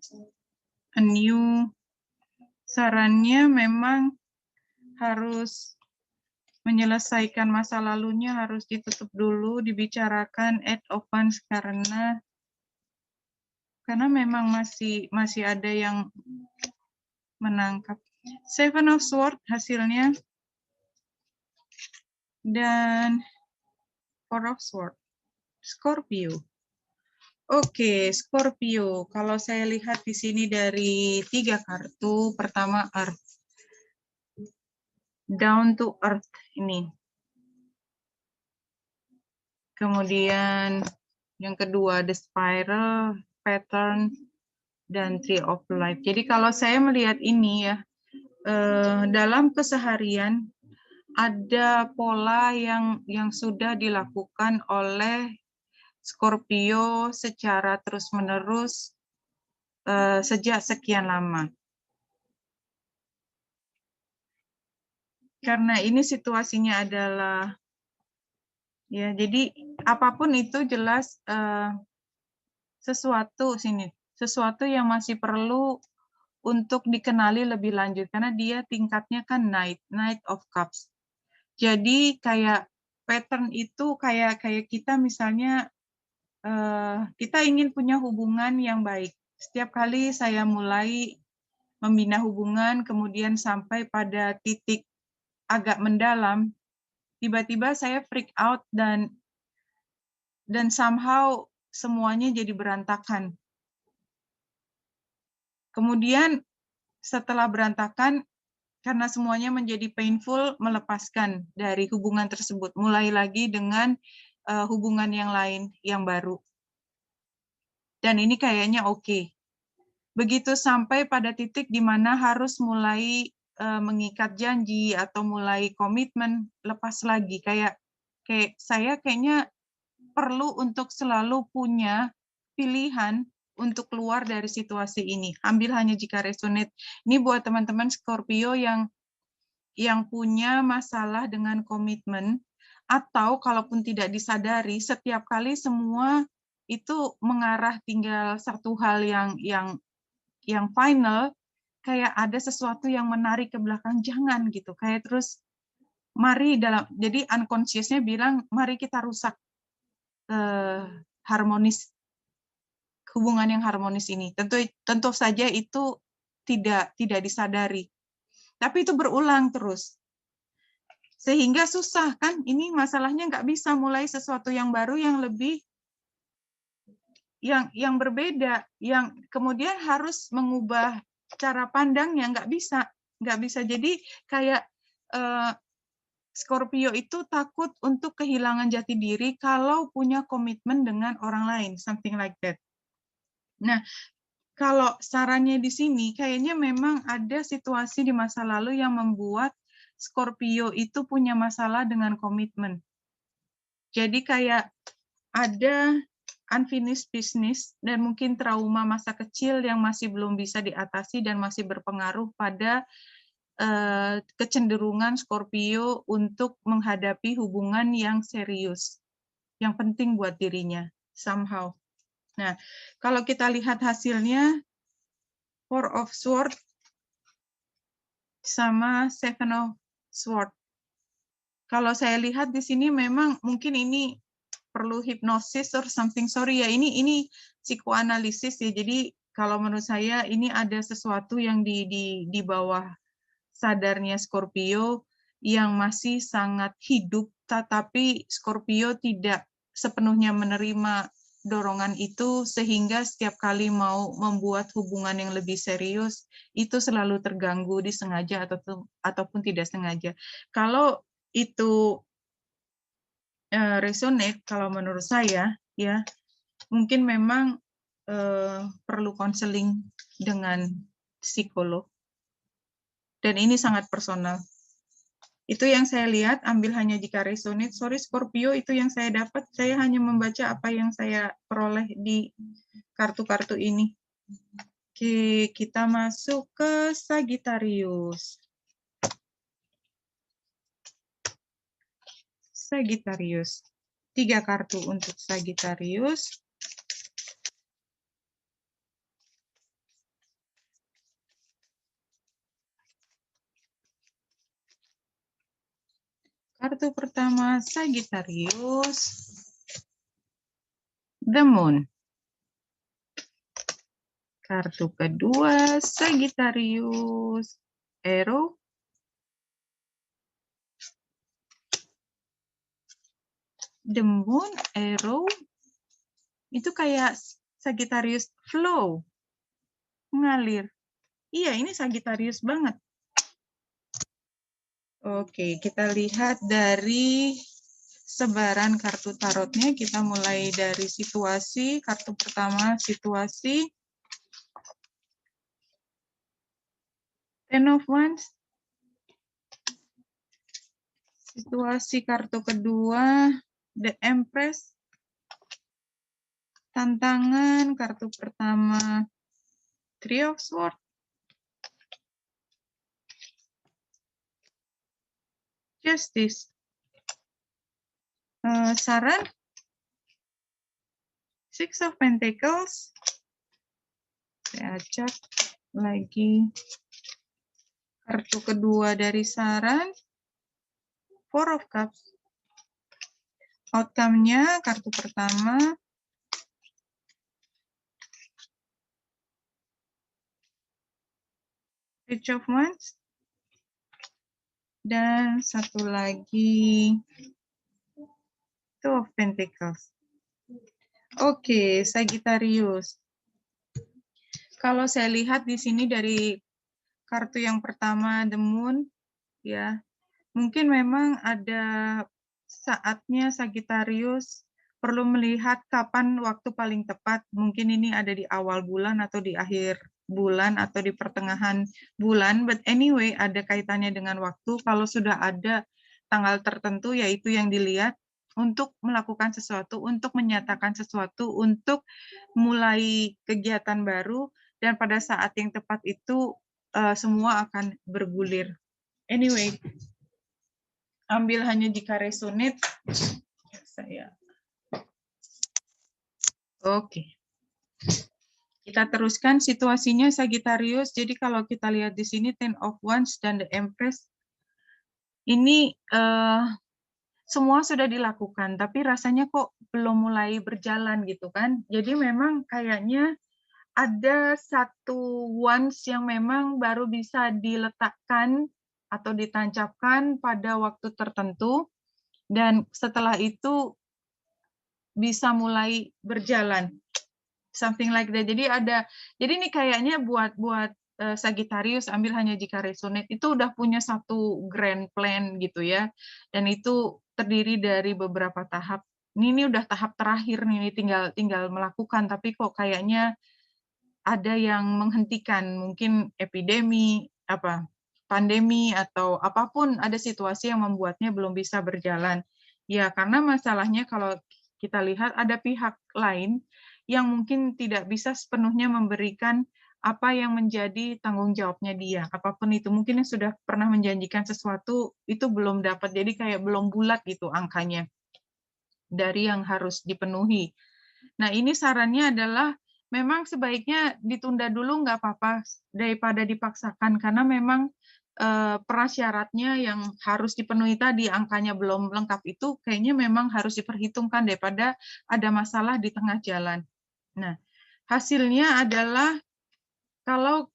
anew. Sarannya memang harus menyelesaikan masa lalunya, harus ditutup dulu, dibicarakan Eight of Wands karena memang masih ada yang menangkap. Seven of Swords hasilnya, dan Four of Swords. Scorpio. Oke, Scorpio. Kalau saya lihat di sini dari 3 kartu, pertama Earth. Down to Earth ini. Kemudian yang kedua The Spiral, Pattern, dan Tree of Life. Jadi kalau saya melihat ini ya, dalam keseharian ada pola yang sudah dilakukan oleh Scorpio secara terus-menerus sejak sekian lama. Karena ini situasinya adalah, ya jadi apapun itu jelas sesuatu yang masih perlu untuk dikenali lebih lanjut, karena dia tingkatnya kan Knight of Cups. Jadi kayak pattern itu kayak kita misalnya kita ingin punya hubungan yang baik. Setiap kali saya mulai membina hubungan, kemudian sampai pada titik agak mendalam, tiba-tiba saya freak out dan somehow semuanya jadi berantakan. Kemudian setelah berantakan, karena semuanya menjadi painful, melepaskan dari hubungan tersebut, mulai lagi dengan hubungan yang lain, yang baru. Dan ini kayaknya oke. Begitu sampai pada titik di mana harus mulai mengikat janji atau mulai komitmen, lepas lagi. Kayak saya kayaknya perlu untuk selalu punya pilihan untuk keluar dari situasi ini. Ambil hanya jika resonate. Ini buat teman-teman Scorpio yang punya masalah dengan komitmen, atau kalaupun tidak disadari, setiap kali semua itu mengarah tinggal satu hal yang final, kayak ada sesuatu yang menarik ke belakang, jangan gitu. Kayak terus mari jadi unconsciousnya bilang mari kita rusak harmonis, hubungan yang harmonis ini. Tentu saja itu tidak disadari. Tapi itu berulang terus. Sehingga susah kan, ini masalahnya nggak bisa mulai sesuatu yang baru yang lebih yang berbeda, yang kemudian harus mengubah cara pandangnya, nggak bisa. Jadi kayak Scorpio itu takut untuk kehilangan jati diri kalau punya komitmen dengan orang lain, something like that. Nah, kalau sarannya di sini, kayaknya memang ada situasi di masa lalu yang membuat Scorpio itu punya masalah dengan komitmen. Jadi kayak ada unfinished business dan mungkin trauma masa kecil yang masih belum bisa diatasi dan masih berpengaruh pada kecenderungan Scorpio untuk menghadapi hubungan yang serius, yang penting buat dirinya, somehow. Nah, kalau kita lihat hasilnya, Four of Swords sama Seven of Swords. Kalau saya lihat di sini memang mungkin ini perlu hipnosis or something, sorry ya, ini psikoanalisis ya. Jadi kalau menurut saya ini ada sesuatu yang di bawah sadarnya Scorpio yang masih sangat hidup, tetapi Scorpio tidak sepenuhnya menerima dorongan itu, sehingga setiap kali mau membuat hubungan yang lebih serius itu selalu terganggu, disengaja ataupun tidak sengaja. Kalau itu resonate, kalau menurut saya ya mungkin memang perlu konseling dengan psikolog, dan ini sangat personal. Itu yang saya lihat, ambil hanya jika resonate. Sorry Scorpio, itu yang saya dapat. Saya hanya membaca apa yang saya peroleh di kartu-kartu ini. Oke, kita masuk ke Sagittarius. Sagittarius. 3 kartu untuk Sagittarius. Kartu pertama Sagittarius, The Moon. Kartu kedua Sagittarius, Arrow. The Moon, Arrow, itu kayak Sagittarius flow, mengalir. Iya, ini Sagittarius banget. Oke, kita lihat dari sebaran kartu tarotnya. Kita mulai dari situasi. Kartu pertama, situasi. Ten of Wands. Situasi kartu kedua, The Empress. Tantangan kartu pertama, Three of Swords. Justice. Saran, Six of Pentacles. Saya cek lagi kartu kedua dari saran, Four of Cups. Outcome-nya kartu pertama, Page of Wands. Dan satu lagi, Two of Pentacles. Oke, Sagittarius. Kalau saya lihat di sini dari kartu yang pertama, The Moon, ya, mungkin memang ada saatnya Sagittarius perlu melihat kapan waktu paling tepat. Mungkin ini ada di awal bulan atau di akhir bulan atau di pertengahan bulan. But anyway, ada kaitannya dengan waktu. Kalau sudah ada tanggal tertentu, yaitu yang dilihat untuk melakukan sesuatu, untuk menyatakan sesuatu, untuk mulai kegiatan baru, dan pada saat yang tepat itu semua akan bergulir. Anyway, ambil hanya jika resonate. Saya. Oke. Kita teruskan situasinya Sagittarius. Jadi kalau kita lihat di sini Ten of Wands dan The Empress, ini semua sudah dilakukan, tapi rasanya kok belum mulai berjalan gitu kan. Jadi memang kayaknya ada satu wands yang memang baru bisa diletakkan atau ditancapkan pada waktu tertentu, dan setelah itu bisa mulai berjalan. Something like that. Jadi ini kayaknya buat Sagittarius, ambil hanya jika resonate, itu udah punya satu grand plan gitu ya. Dan itu terdiri dari beberapa tahap. Ini udah tahap terakhir nih, tinggal melakukan, tapi kok kayaknya ada yang menghentikan, mungkin epidemi, pandemi atau apapun, ada situasi yang membuatnya belum bisa berjalan. Ya, karena masalahnya kalau kita lihat ada pihak lain yang mungkin tidak bisa sepenuhnya memberikan apa yang menjadi tanggung jawabnya dia, apapun itu. Mungkin yang sudah pernah menjanjikan sesuatu itu belum dapat, jadi kayak belum bulat gitu angkanya dari yang harus dipenuhi. Nah, ini sarannya adalah memang sebaiknya ditunda dulu, nggak apa-apa, daripada dipaksakan, karena memang prasyaratnya yang harus dipenuhi tadi, angkanya belum lengkap itu, kayaknya memang harus diperhitungkan daripada ada masalah di tengah jalan. Nah, hasilnya adalah kalau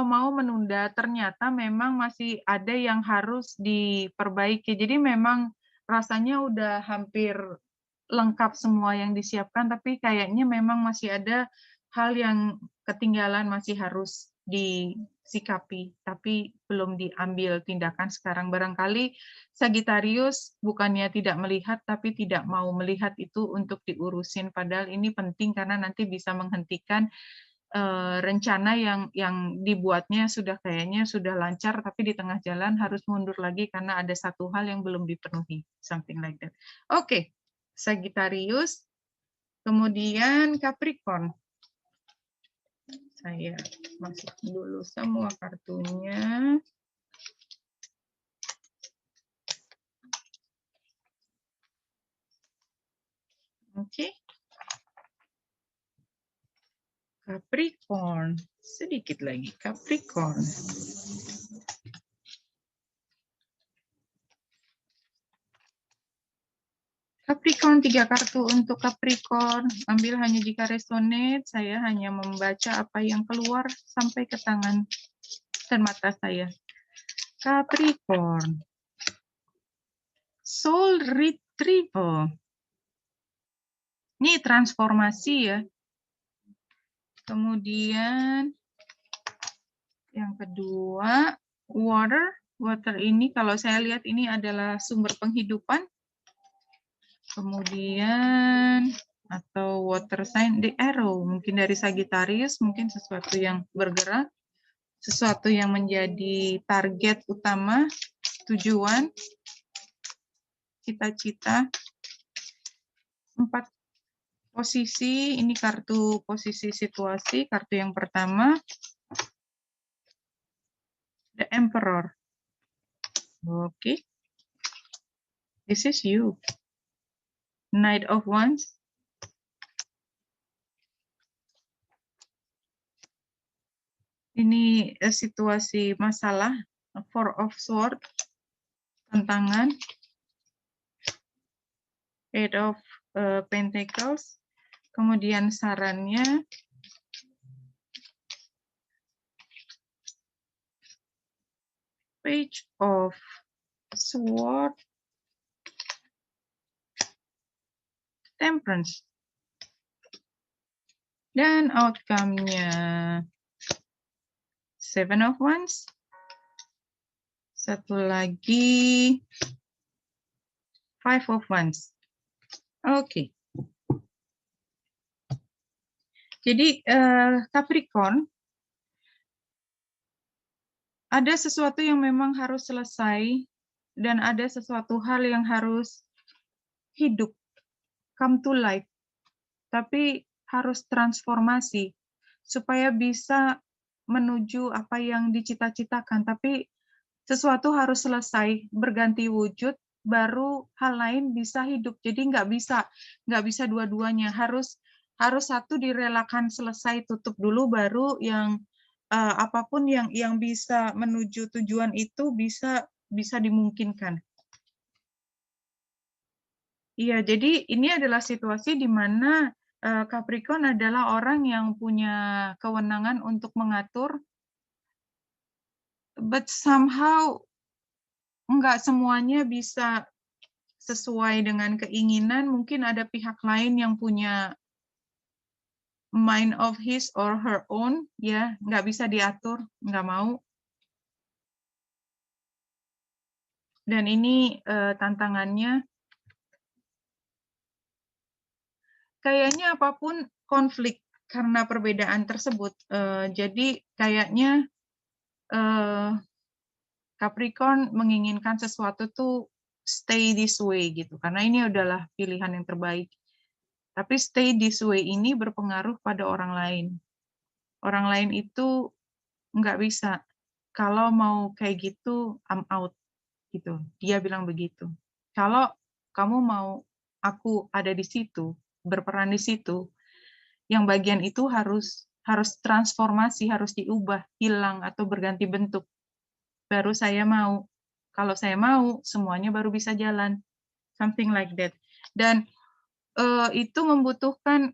mau menunda, ternyata memang masih ada yang harus diperbaiki. Jadi memang rasanya udah hampir lengkap semua yang disiapkan, tapi kayaknya memang masih ada hal yang ketinggalan, masih harus disikapi, tapi belum diambil tindakan sekarang. Barangkali Sagittarius bukannya tidak melihat, tapi tidak mau melihat itu untuk diurusin, padahal ini penting karena nanti bisa menghentikan rencana yang dibuatnya sudah kayaknya sudah lancar, tapi di tengah jalan harus mundur lagi karena ada satu hal yang belum dipenuhi, something like that. Oke, Sagittarius, kemudian Capricorn. Saya masuk dulu semua kartunya. Oke. Capricorn. Sedikit lagi. Capricorn. Capricorn, 3 kartu untuk Capricorn. Ambil hanya jika resonate. Saya hanya membaca apa yang keluar sampai ke tangan dan mata saya. Capricorn. Soul Retrieval. Ini transformasi ya. Kemudian yang kedua, water. Water ini kalau saya lihat ini adalah sumber penghidupan. Kemudian atau water sign, the arrow, mungkin dari Sagittarius, mungkin sesuatu yang bergerak, sesuatu yang menjadi target utama, tujuan, cita-cita. 4 posisi, ini kartu posisi situasi, kartu yang pertama, the Emperor. Oke. This is you. Knight of Wands. Ini situasi masalah, Four of Swords, tantangan, Eight of Pentacles, kemudian sarannya, Page of Swords, Temperance, dan outcome-nya Seven of Wands, satu lagi Five of Wands. Oke. Jadi Capricorn, ada sesuatu yang memang harus selesai dan ada sesuatu hal yang harus hidup, come to life. Tapi harus transformasi supaya bisa menuju apa yang dicita-citakan. Tapi sesuatu harus selesai, berganti wujud, baru hal lain bisa hidup. Jadi nggak bisa dua-duanya. Harus satu direlakan selesai, tutup dulu, baru yang apapun yang bisa menuju tujuan itu bisa dimungkinkan. Iya, jadi ini adalah situasi di mana Capricorn adalah orang yang punya kewenangan untuk mengatur, but somehow enggak semuanya bisa sesuai dengan keinginan. Mungkin ada pihak lain yang punya mind of his or her own, ya, nggak bisa diatur, nggak mau. Dan ini tantangannya, kayaknya apapun konflik karena perbedaan tersebut. Jadi kayaknya Capricorn menginginkan sesuatu tuh stay this way gitu, karena ini adalah pilihan yang terbaik. Tapi stay this way ini berpengaruh pada orang lain. Orang lain itu nggak bisa. Kalau mau kayak gitu, I'm out gitu. Dia bilang begitu. Kalau kamu mau aku ada di situ, berperan di situ, yang bagian itu harus transformasi, harus diubah, hilang atau berganti bentuk. Baru saya mau. Kalau saya mau, semuanya baru bisa jalan. Something like that. Dan itu membutuhkan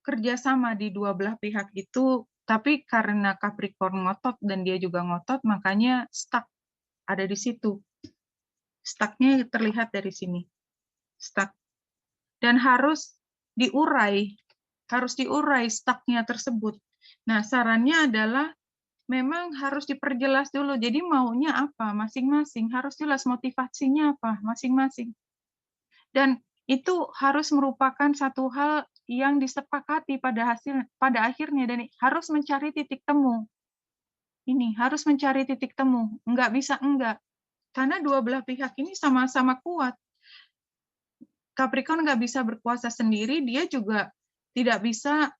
kerjasama di dua belah pihak itu. Tapi karena Capricorn ngotot dan dia juga ngotot, makanya stuck ada di situ. Stucknya terlihat dari sini. Stuck. Dan harus diurai stucknya tersebut. Nah, sarannya adalah memang harus diperjelas dulu. Jadi maunya apa masing-masing, harus jelas motivasinya apa masing-masing. Dan itu harus merupakan satu hal yang disepakati pada akhirnya, dan harus mencari titik temu. Ini harus mencari titik temu, nggak bisa enggak. Karena dua belah pihak ini sama-sama kuat. Capricorn nggak bisa berkuasa sendiri, dia juga tidak bisa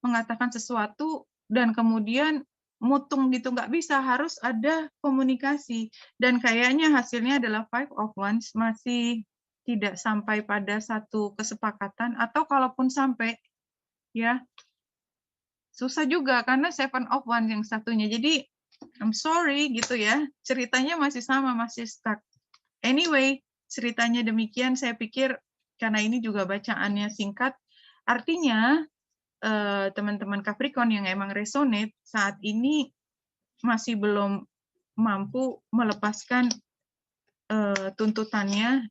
mengatakan sesuatu dan kemudian mutung gitu, nggak bisa, harus ada komunikasi. Dan kayaknya hasilnya adalah Five of Wands, masih tidak sampai pada satu kesepakatan, atau kalaupun sampai, ya susah juga karena 7 of Wands yang satunya. Jadi I'm sorry gitu ya, ceritanya masih sama, masih stuck. Anyway, ceritanya demikian. Saya pikir karena ini juga bacaannya singkat, artinya teman-teman Capricorn yang emang resonate saat ini masih belum mampu melepaskan tuntutannya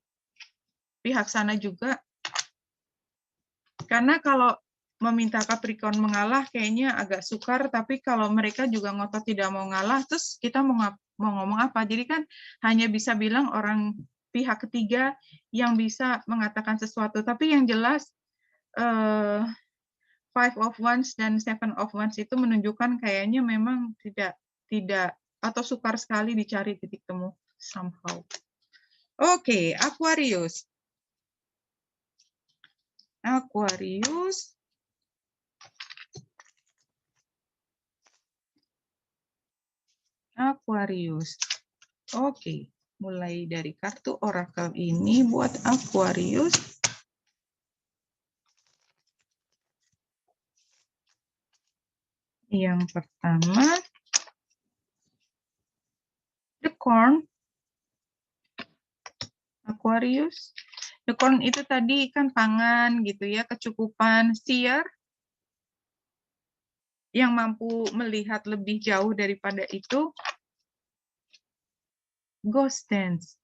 pihak sana juga. Karena kalau meminta Capricorn mengalah kayaknya agak sukar, tapi kalau mereka juga ngotot tidak mau ngalah, terus kita mau ngomong apa? Jadi kan hanya bisa bilang orang pihak ketiga yang bisa mengatakan sesuatu. Tapi yang jelas 5 of Wands dan 7 of Wands itu menunjukkan kayaknya memang tidak atau sukar sekali dicari titik temu somehow. Oke, Aquarius. Aquarius. Aquarius. Oke, mulai dari kartu oracle ini buat Aquarius. Yang pertama, the corn. Aquarius. The corn itu tadi kan pangan gitu ya, kecukupan, seer yang mampu melihat lebih jauh daripada itu. Ghost dance.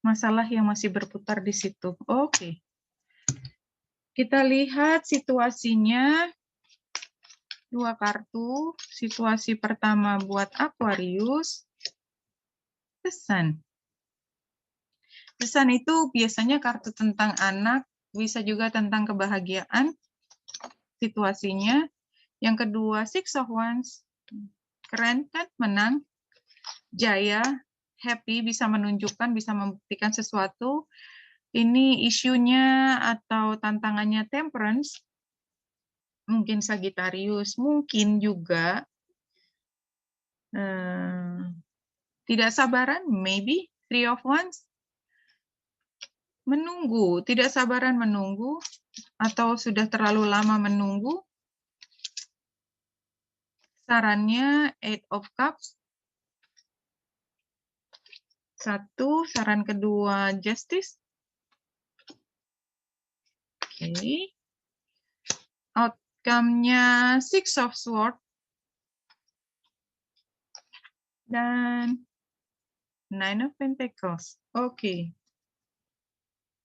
Masalah yang masih berputar di situ. Oke. Kita lihat situasinya. 2 kartu. Situasi pertama buat Aquarius. The Sun. The Sun itu biasanya kartu tentang anak, bisa juga tentang kebahagiaan situasinya. Yang kedua, 6 of Wands. Keren kan? Menang. Jaya. Happy, bisa menunjukkan, bisa membuktikan sesuatu. Ini isunya atau tantangannya Temperance. Mungkin Sagittarius, mungkin juga tidak sabaran, maybe 3 of Wands. Menunggu, tidak sabaran menunggu, atau sudah terlalu lama menunggu. Sarannya 8 of Cups. 1, saran kedua Justice. Oke. Outcome-nya 6 of Swords. Dan 9 of Pentacles. Oke.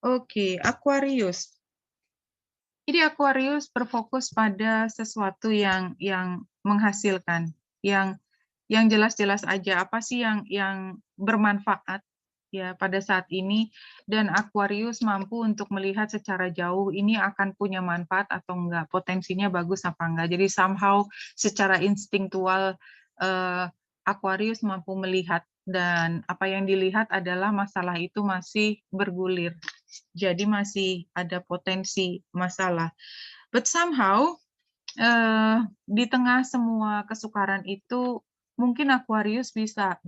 Oke, Aquarius. Jadi Aquarius berfokus pada sesuatu yang menghasilkan, yang jelas-jelas aja apa sih yang bermanfaat ya pada saat ini, dan Aquarius mampu untuk melihat secara jauh ini akan punya manfaat atau enggak, potensinya bagus apa enggak. Jadi somehow secara instinktual Aquarius mampu melihat, dan apa yang dilihat adalah masalah itu masih bergulir. Jadi masih ada potensi masalah. But somehow di tengah semua kesukaran itu mungkin Aquarius bisa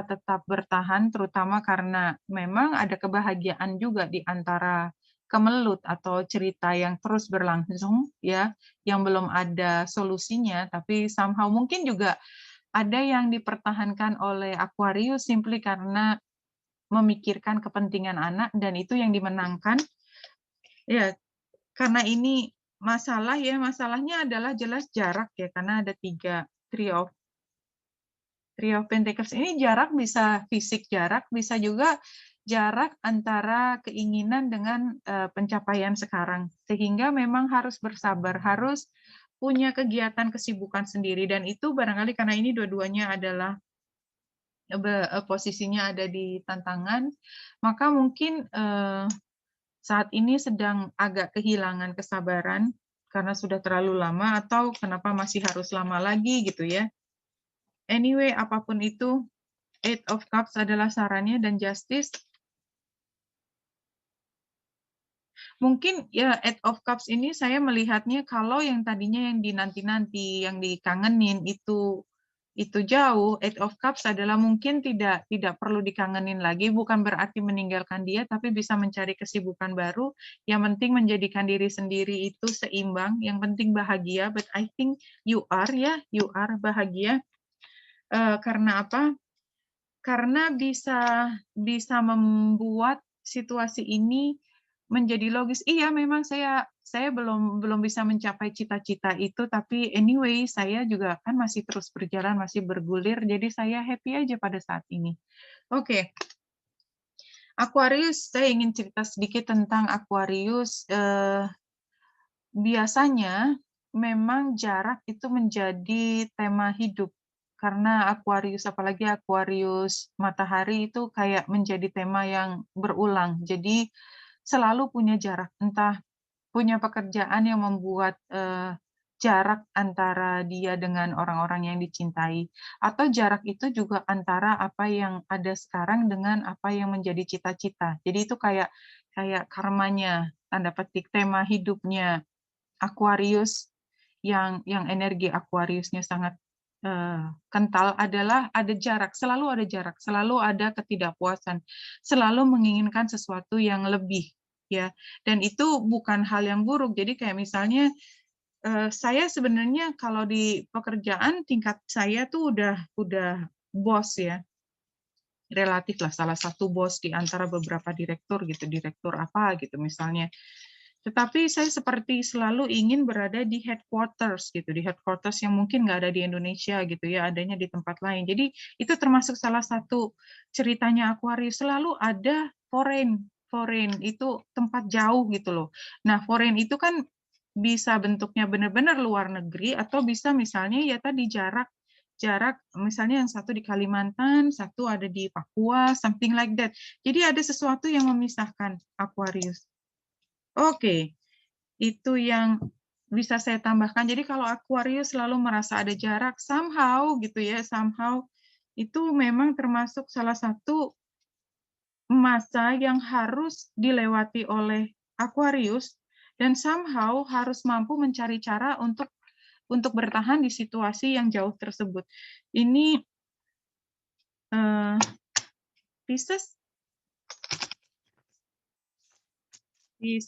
tetap bertahan, terutama karena memang ada kebahagiaan juga di antara kemelut atau cerita yang terus berlangsung ya, yang belum ada solusinya, tapi somehow mungkin juga ada yang dipertahankan oleh Aquarius simply karena memikirkan kepentingan anak, dan itu yang dimenangkan. Ya, karena ini masalahnya adalah jelas jarak ya, karena ada 3 of Pentacles. Ini jarak bisa fisik jarak, bisa juga jarak antara keinginan dengan pencapaian sekarang. Sehingga memang harus bersabar, harus punya kegiatan kesibukan sendiri, dan itu barangkali karena ini dua-duanya adalah posisinya ada di tantangan, maka mungkin saat ini sedang agak kehilangan kesabaran karena sudah terlalu lama, atau kenapa masih harus lama lagi gitu ya. Anyway, apapun itu, 8 of Cups adalah sarannya, dan Justice. Mungkin ya 8 of Cups ini saya melihatnya kalau yang tadinya yang dinanti-nanti, yang dikangenin itu itu jauh. Eight of Cups adalah mungkin tidak perlu dikangenin lagi, bukan berarti meninggalkan dia, tapi bisa mencari kesibukan baru. Yang penting menjadikan diri sendiri itu seimbang, yang penting bahagia. But I think you are you are bahagia. Karena apa? Karena bisa membuat situasi ini menjadi logis. Iya, memang saya belum bisa mencapai cita-cita itu, tapi anyway saya juga kan masih terus berjalan, masih bergulir, jadi saya happy aja pada saat ini. Oke. Aquarius, saya ingin cerita sedikit tentang Aquarius. Biasanya memang jarak itu menjadi tema hidup. Karena Aquarius, apalagi Aquarius matahari itu kayak menjadi tema yang berulang. Jadi selalu punya jarak, entah punya pekerjaan yang membuat jarak antara dia dengan orang-orang yang dicintai, atau jarak itu juga antara apa yang ada sekarang dengan apa yang menjadi cita-cita. Jadi itu kayak karmanya, tanda petik, tema hidupnya Aquarius yang energi Aquariusnya sangat kental adalah ada jarak, selalu ada ketidakpuasan, selalu menginginkan sesuatu yang lebih, ya. Dan itu bukan hal yang buruk. Jadi kayak misalnya saya sebenarnya kalau di pekerjaan tingkat saya tuh udah bos ya, relatif lah salah satu bos di antara beberapa direktur gitu, direktur apa gitu misalnya. Tetapi saya seperti selalu ingin berada di headquarters gitu, di headquarters yang mungkin nggak ada di Indonesia gitu ya, adanya di tempat lain. Jadi itu termasuk salah satu ceritanya Aquarius, selalu ada foreign itu tempat jauh gitu loh. Nah, foreign itu kan bisa bentuknya benar-benar luar negeri atau bisa misalnya ya tadi jarak misalnya yang satu di Kalimantan, satu ada di Papua, something like that. Jadi ada sesuatu yang memisahkan Aquarius. Oke, itu yang bisa saya tambahkan. Jadi kalau Aquarius selalu merasa ada jarak, somehow gitu ya, somehow itu memang termasuk salah satu masa yang harus dilewati oleh Aquarius dan somehow harus mampu mencari cara untuk bertahan di situasi yang jauh tersebut. Ini Pisces 3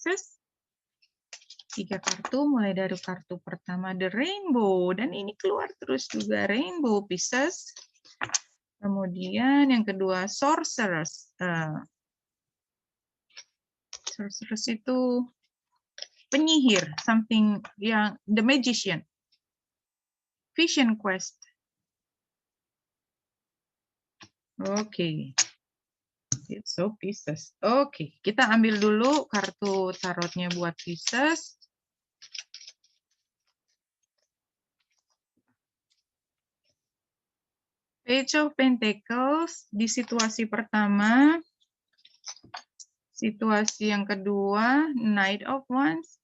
kartu, mulai dari kartu pertama The Rainbow, dan ini keluar terus juga Rainbow Pisces. Kemudian yang kedua Sorceress. Sorceress itu penyihir, something yang The Magician. Vision Quest. Oke. It's so Pisces. Oke, kita ambil dulu kartu tarotnya buat Pisces. Page of Pentacles di situasi pertama, situasi yang kedua, Knight of Wands,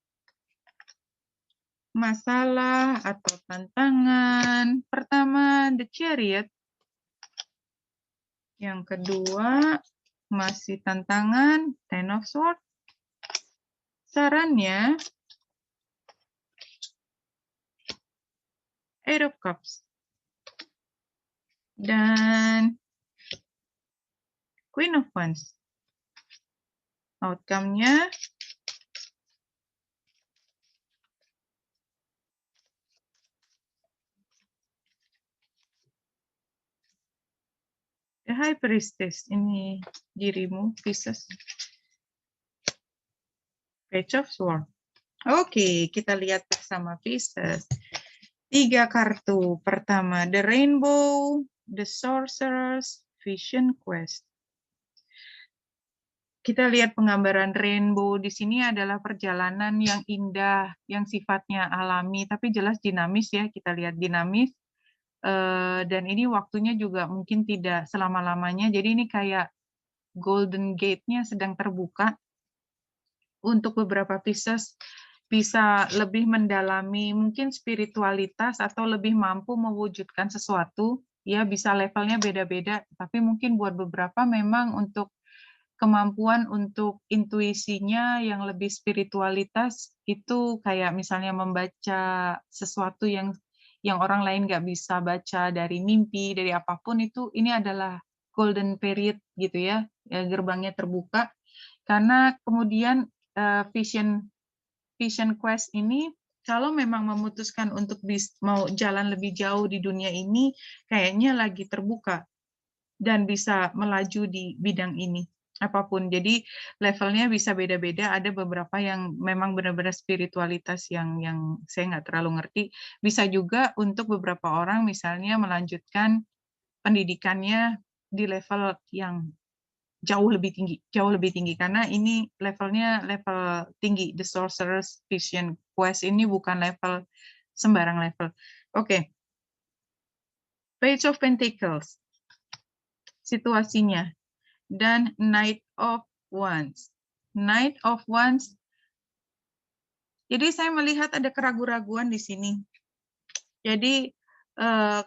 masalah atau tantangan. Pertama, The Chariot. Yang kedua, masih tantangan, Ten of Swords. Sarannya, Eight of Cups. Dan Queen of Wands. Outcome-nya The High Priestess. Ini dirimu, Pisces. Page of Swords. Oke, kita lihat bersama Pisces. 3 kartu. Pertama, The Rainbow, The Sorceress, Vision Quest. Kita lihat penggambaran rainbow di sini adalah perjalanan yang indah, yang sifatnya alami, tapi jelas dinamis ya. Kita lihat dinamis. Dan ini waktunya juga mungkin tidak selama-lamanya. Jadi ini kayak golden gate-nya sedang terbuka. Untuk beberapa Pisces bisa lebih mendalami mungkin spiritualitas atau lebih mampu mewujudkan sesuatu. Ya bisa levelnya beda-beda, tapi mungkin buat beberapa memang untuk kemampuan untuk intuisinya yang lebih spiritualitas itu kayak misalnya membaca sesuatu yang yang orang lain nggak bisa baca dari mimpi, dari apapun itu, ini adalah golden period gitu ya, gerbangnya terbuka. Karena kemudian Vision Quest ini kalau memang memutuskan untuk mau jalan lebih jauh di dunia ini, kayaknya lagi terbuka dan bisa melaju di bidang ini apapun. Jadi levelnya bisa beda-beda. Ada beberapa yang memang benar-benar spiritualitas yang saya nggak terlalu ngerti. Bisa juga untuk beberapa orang misalnya melanjutkan pendidikannya di level yang jauh lebih tinggi karena ini levelnya level tinggi. The Sorcerer's Vision Quest ini bukan level sembarang level. Oke. Page of Pentacles situasinya dan Knight of Wands. Knight of Wands. Jadi saya melihat ada keraguan-raguan di sini. Jadi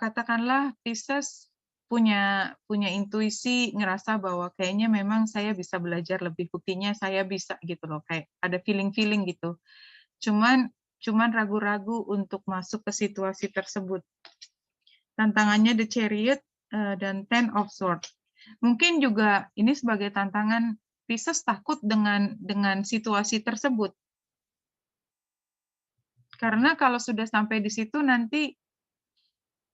katakanlah Pisces punya intuisi, ngerasa bahwa kayaknya memang saya bisa belajar lebih, buktinya saya bisa gitu loh, kayak ada feeling gitu. Cuman ragu-ragu untuk masuk ke situasi tersebut. Tantangannya The Chariot dan Ten of Swords. Mungkin juga ini sebagai tantangan Pisces takut dengan situasi tersebut. Karena kalau sudah sampai di situ nanti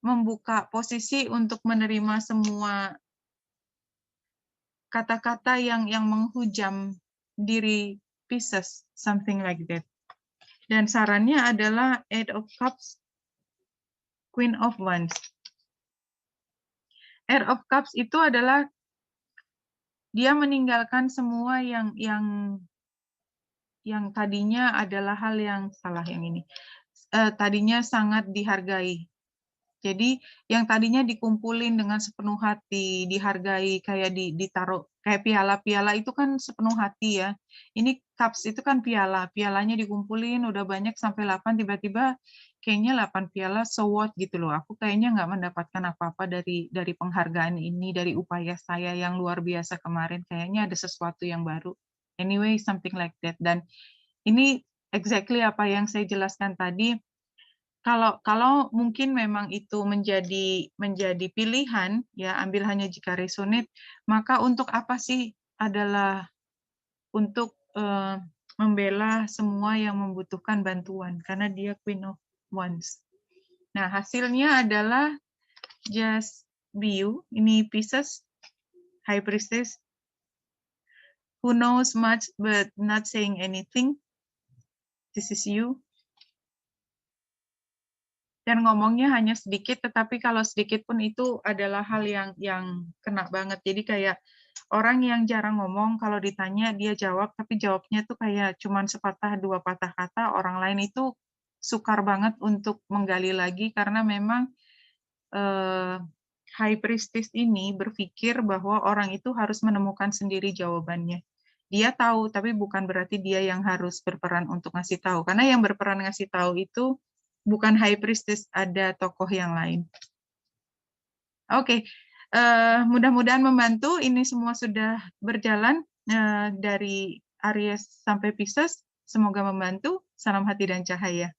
membuka posisi untuk menerima semua kata-kata yang menghujam diri Pisces, something like that. Dan sarannya adalah Eight of Cups, Queen of Wands. Eight of Cups itu adalah dia meninggalkan semua yang tadinya adalah hal yang salah yang ini. Tadinya sangat dihargai. Jadi yang tadinya dikumpulin dengan sepenuh hati, dihargai, kayak ditaruh kayak piala-piala itu kan sepenuh hati ya. Ini cups itu kan pialanya dikumpulin udah banyak sampai 8, tiba-tiba kayaknya 8 piala, so what gitu loh. Aku kayaknya nggak mendapatkan apa-apa dari penghargaan ini, dari upaya saya yang luar biasa kemarin. Kayaknya ada sesuatu yang baru. Anyway, something like that. Dan ini exactly apa yang saya jelaskan tadi. Kalau mungkin memang itu menjadi pilihan, ya ambil hanya jika resonate, maka untuk apa sih adalah untuk membela semua yang membutuhkan bantuan, karena dia Queen of Wands. Nah, hasilnya adalah just be you. Ini Pisces, High Priestess, who knows much but not saying anything. This is you. Dan ngomongnya hanya sedikit, tetapi kalau sedikit pun itu adalah hal yang kena banget. Jadi kayak orang yang jarang ngomong, kalau ditanya dia jawab, tapi jawabnya tuh kayak cuman sepatah dua patah kata, orang lain itu sukar banget untuk menggali lagi, karena memang High Priestess ini berpikir bahwa orang itu harus menemukan sendiri jawabannya. Dia tahu, tapi bukan berarti dia yang harus berperan untuk ngasih tahu. Karena yang berperan ngasih tahu itu bukan High Priestess, ada tokoh yang lain. Oke, mudah-mudahan membantu. Ini semua sudah berjalan dari Aries sampai Pisces. Semoga membantu. Salam hati dan cahaya.